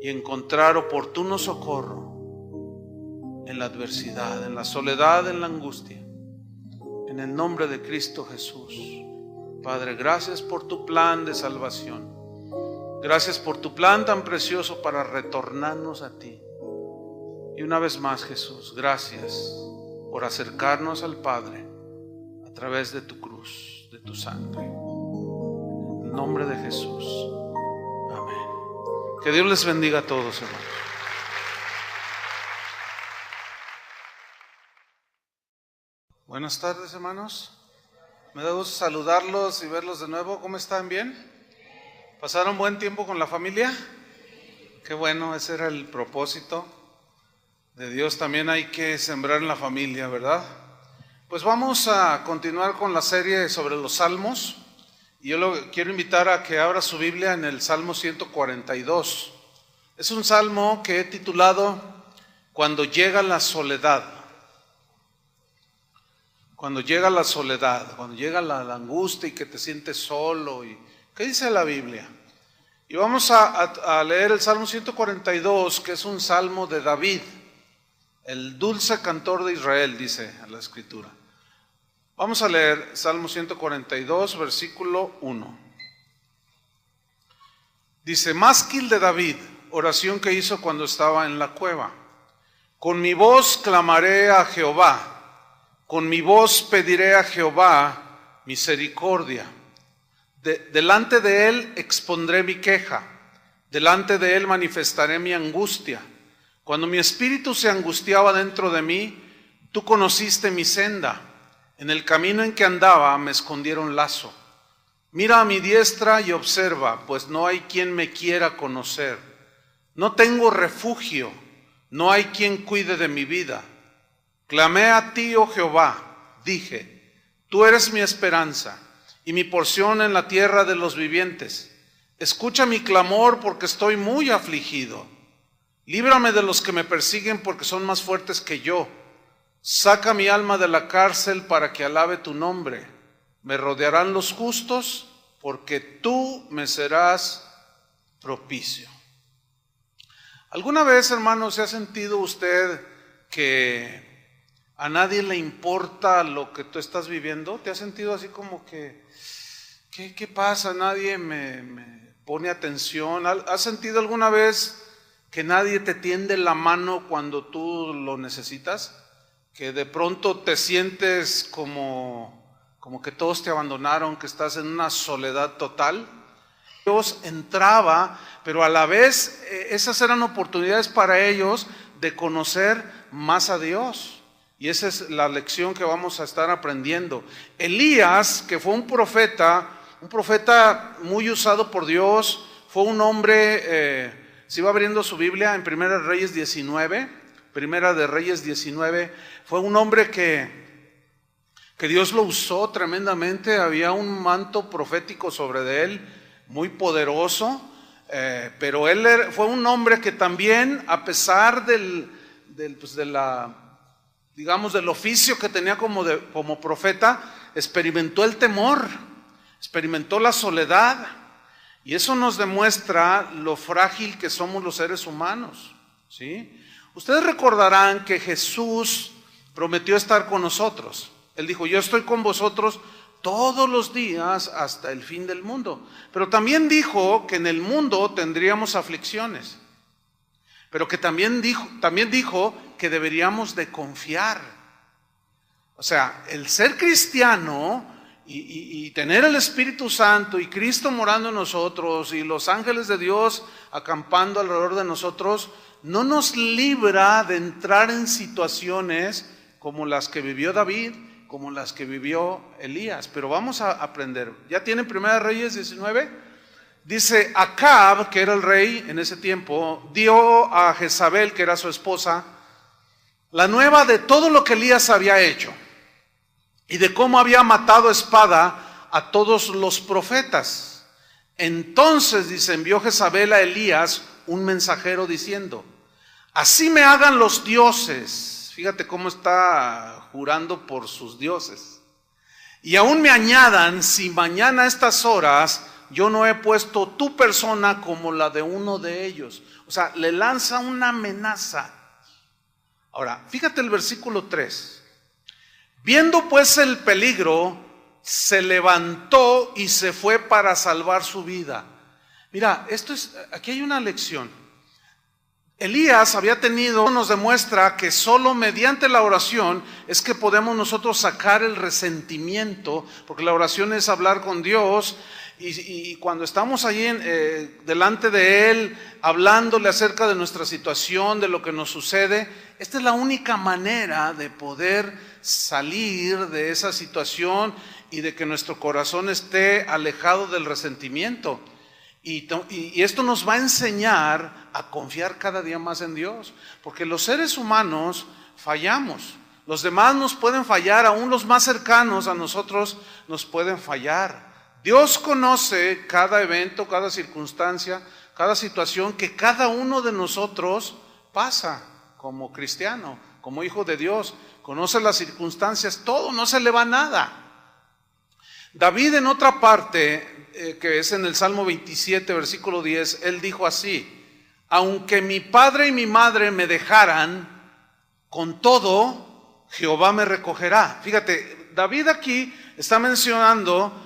y encontrar oportuno socorro en la adversidad, en la soledad, en la angustia. En el nombre de Cristo Jesús. Padre, gracias por tu plan de salvación. Gracias por tu plan tan precioso para retornarnos a ti. Y una vez más, Jesús, gracias por acercarnos al Padre a través de tu cruz, de tu sangre. En el nombre de Jesús. Amén. Que Dios les bendiga a todos, hermanos. Buenas tardes, hermanos. Me da gusto saludarlos y verlos de nuevo. ¿Cómo están? ¿Bien? ¿Pasaron buen tiempo con la familia? Qué bueno, ese era el propósito de Dios. También hay que sembrar en la familia, ¿verdad? Pues vamos a continuar con la serie sobre los salmos. Y yo lo quiero invitar a que abra su Biblia en el Salmo 142. Es un salmo que he titulado Cuando llega la soledad. Cuando llega la soledad, cuando llega la angustia y que te sientes solo. ¿Qué dice la Biblia? Y vamos a leer el Salmo 142, que es un salmo de David, el dulce cantor de Israel, dice la Escritura. Vamos a leer Salmo 142, versículo 1. Dice: Másquil de David, oración que hizo cuando estaba en la cueva. Con mi voz clamaré a Jehová. Con mi voz pediré a Jehová misericordia. Delante de él expondré mi queja. Delante de él manifestaré mi angustia. Cuando mi espíritu se angustiaba dentro de mí, tú conociste mi senda. En el camino en que andaba me escondieron lazo. Mira a mi diestra y observa, pues no hay quien me quiera conocer. No tengo refugio, no hay quien cuide de mi vida. Clamé a ti, oh Jehová, dije, tú eres mi esperanza y mi porción en la tierra de los vivientes. Escucha mi clamor porque estoy muy afligido. Líbrame de los que me persiguen porque son más fuertes que yo. Saca mi alma de la cárcel para que alabe tu nombre. Me rodearán los justos porque tú me serás propicio. ¿Alguna vez, hermano, se ha sentido usted que a nadie le importa lo que tú estás viviendo? ¿Te has sentido así como que, ¿qué pasa? Nadie me pone atención. ¿Has sentido alguna vez que nadie te tiende la mano cuando tú lo necesitas? Que de pronto te sientes como que todos te abandonaron, que estás en una soledad total. Dios entraba, pero a la vez esas eran oportunidades para ellos de conocer más a Dios. Y esa es la lección que vamos a estar aprendiendo. Elías, que fue un profeta muy usado por Dios, fue un hombre, se iba abriendo su Biblia en Primera de Reyes 19, fue un hombre que Dios lo usó tremendamente, había un manto profético sobre él, muy poderoso, pero él fue un hombre que también, a pesar del oficio que tenía como profeta, experimentó el temor, experimentó la soledad, y eso nos demuestra lo frágil que somos los seres humanos, ¿sí? Ustedes recordarán que Jesús prometió estar con nosotros. Él dijo, yo estoy con vosotros todos los días hasta el fin del mundo. Pero también dijo que en el mundo tendríamos aflicciones. Pero que también dijo que deberíamos de confiar. O sea, el ser cristiano y tener el Espíritu Santo y Cristo morando en nosotros y los ángeles de Dios acampando alrededor de nosotros, no nos libra de entrar en situaciones como las que vivió David, como las que vivió Elías. Pero vamos a aprender. ¿Ya tienen Primera Reyes 19? Dice, Acab, que era el rey en ese tiempo, dio a Jezabel, que era su esposa, la nueva de todo lo que Elías había hecho y de cómo había matado a espada a todos los profetas. Entonces, dice, envió Jezabel a Elías un mensajero diciendo, así me hagan los dioses. Fíjate cómo está jurando por sus dioses. Y aún me añadan, si mañana a estas horas yo no he puesto tu persona como la de uno de ellos. O sea, le lanza una amenaza. Ahora, fíjate el versículo 3. Viendo pues el peligro, se levantó y se fue para salvar su vida. Mira, aquí hay una lección. Elías nos demuestra que solo mediante la oración es que podemos nosotros sacar el resentimiento, porque la oración es hablar con Dios, y cuando estamos allí delante de Él, hablándole acerca de nuestra situación, de lo que nos sucede, esta es la única manera de poder salir de esa situación y de que nuestro corazón esté alejado del resentimiento. Y esto nos va a enseñar a confiar cada día más en Dios, porque los seres humanos fallamos. Los demás nos pueden fallar, aún los más cercanos a nosotros nos pueden fallar. Dios conoce cada evento, cada circunstancia, cada situación que cada uno de nosotros pasa como cristiano, como hijo de Dios. Conoce las circunstancias, todo, no se le va nada. David, en otra parte, que es en el Salmo 27, versículo 10, él dijo así: aunque mi padre y mi madre me dejaran, con todo Jehová me recogerá. Fíjate, David aquí está mencionando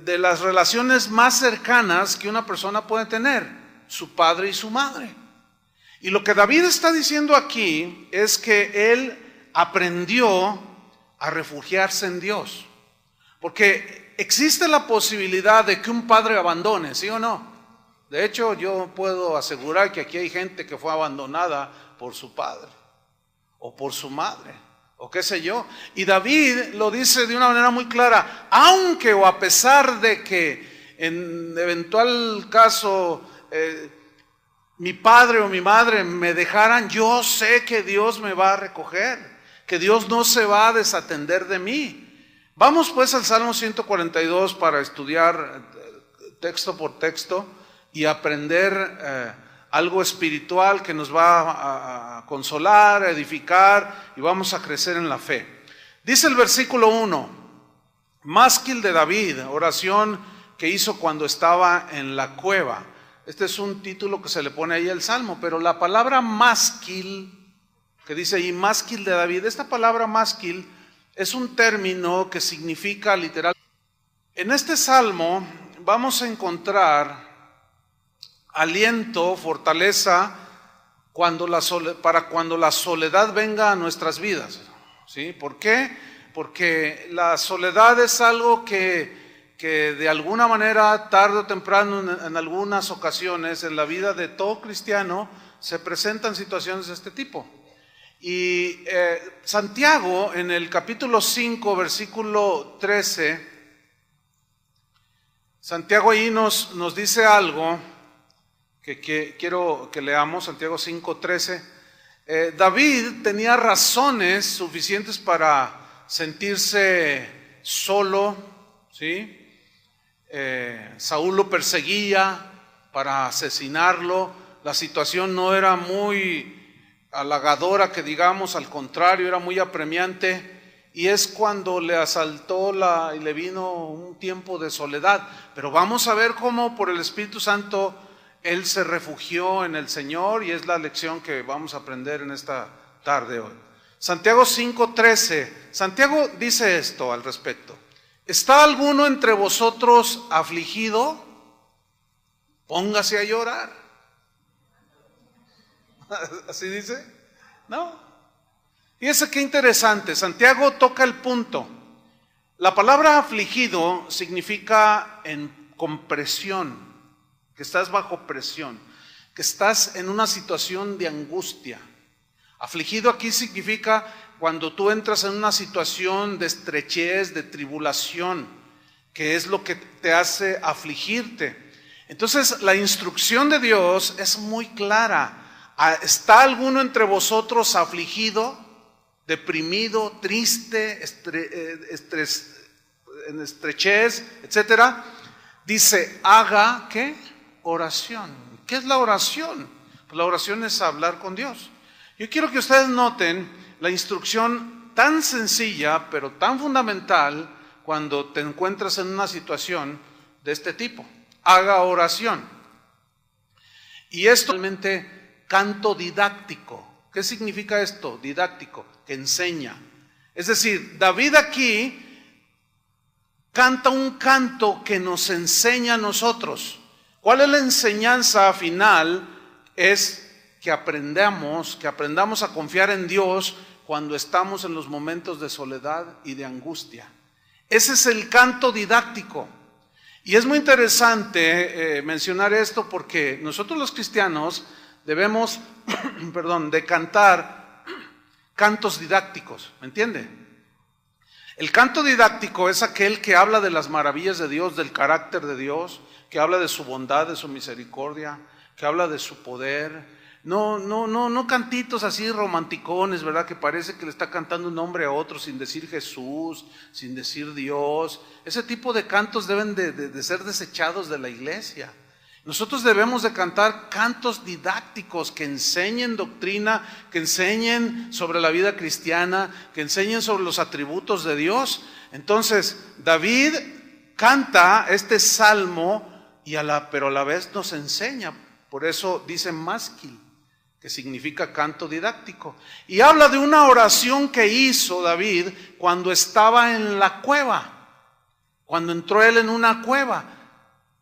de las relaciones más cercanas que una persona puede tener, su padre y su madre. Y lo que David está diciendo aquí es que él aprendió a refugiarse en Dios. Porque existe la posibilidad de que un padre abandone, ¿sí o no? De hecho, yo puedo asegurar que aquí hay gente que fue abandonada por su padre o por su madre o qué sé yo. Y David lo dice de una manera muy clara: aunque o a pesar de que en eventual caso mi padre o mi madre me dejaran, yo sé que Dios me va a recoger, que Dios no se va a desatender de mí. Vamos pues al Salmo 142 para estudiar texto por texto y aprender algo espiritual que nos va a consolar, a edificar, y vamos a crecer en la fe. Dice el versículo 1, másquil de David, oración que hizo cuando estaba en la cueva. Este es un título que se le pone ahí al Salmo, pero la palabra másquil, que dice ahí másquil de David, esta palabra másquil es un término que significa literal. En este Salmo vamos a encontrar aliento, fortaleza, para cuando la soledad venga a nuestras vidas, ¿sí? ¿Por qué? Porque la soledad es algo que de alguna manera, tarde o temprano, en algunas ocasiones, en la vida de todo cristiano, se presentan situaciones de este tipo. Y Santiago, en el capítulo 5, versículo 13, Santiago ahí nos dice algo que quiero que leamos, Santiago 5:13. David tenía razones suficientes para sentirse solo, ¿sí? Saúl lo perseguía para asesinarlo, la situación no era muy halagadora, que digamos, al contrario, era muy apremiante. Y es cuando le asaltó y le vino un tiempo de soledad. Pero vamos a ver cómo por el Espíritu Santo él se refugió en el Señor, y es la lección que vamos a aprender en esta tarde hoy. Santiago 5:13. Santiago dice esto al respecto: ¿está alguno entre vosotros afligido? Póngase a llorar. ¿Así dice? No. Fíjese qué interesante, Santiago toca el punto. La palabra afligido significa con presión, que estás bajo presión, que estás en una situación de angustia. Afligido aquí significa cuando tú entras en una situación de estrechez, de tribulación, que es lo que te hace afligirte. Entonces la instrucción de Dios es muy clara. ¿Está alguno entre vosotros afligido, deprimido, triste, en estrechez, etcétera? Dice, haga, ¿qué? Oración. ¿Qué es la oración? Pues la oración es hablar con Dios. Yo quiero que ustedes noten la instrucción tan sencilla, pero tan fundamental cuando te encuentras en una situación de este tipo. Haga oración. Y esto realmente canto didáctico. ¿Qué significa esto? Didáctico, que enseña. Es decir, David aquí canta un canto que nos enseña a nosotros. ¿Cuál es la enseñanza final? Es que aprendamos a confiar en Dios cuando estamos en los momentos de soledad y de angustia. Ese es el canto didáctico. Y es muy interesante mencionar esto, porque nosotros los cristianos debemos, de cantar cantos didácticos, ¿me entiende? El canto didáctico es aquel que habla de las maravillas de Dios, del carácter de Dios, que habla de su bondad, de su misericordia, que habla de su poder. No cantitos así romanticones, ¿verdad? Que parece que le está cantando un nombre a otro sin decir Jesús, sin decir Dios. Ese tipo de cantos deben de ser desechados de la iglesia. Nosotros debemos de cantar cantos didácticos que enseñen doctrina, que enseñen sobre la vida cristiana, que enseñen sobre los atributos de Dios. Entonces, David canta este salmo, pero a la vez nos enseña. Por eso dice másquil, que significa canto didáctico. Y habla de una oración que hizo David cuando estaba en la cueva, cuando entró él en una cueva,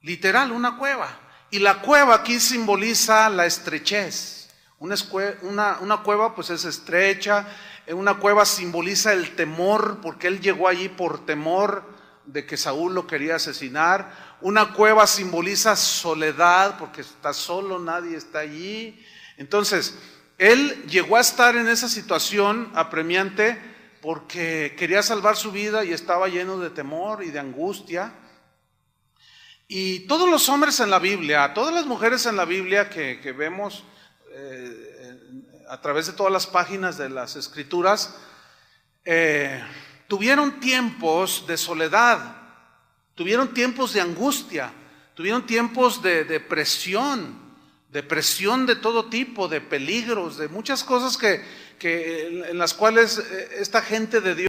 literal, una cueva. Y la cueva aquí simboliza la estrechez. Una cueva pues es estrecha, Una cueva simboliza el temor, porque él llegó allí por temor de que Saúl lo quería asesinar. Una cueva simboliza soledad, porque está solo, nadie está allí. Entonces, él llegó a estar en esa situación apremiante porque quería salvar su vida y estaba lleno de temor y de angustia. Y todos los hombres en la Biblia, todas las mujeres en la Biblia que vemos a través de todas las páginas de las Escrituras, tuvieron tiempos de soledad, tuvieron tiempos de angustia, tuvieron tiempos de depresión de todo tipo, de peligros, de muchas cosas en las cuales esta gente de Dios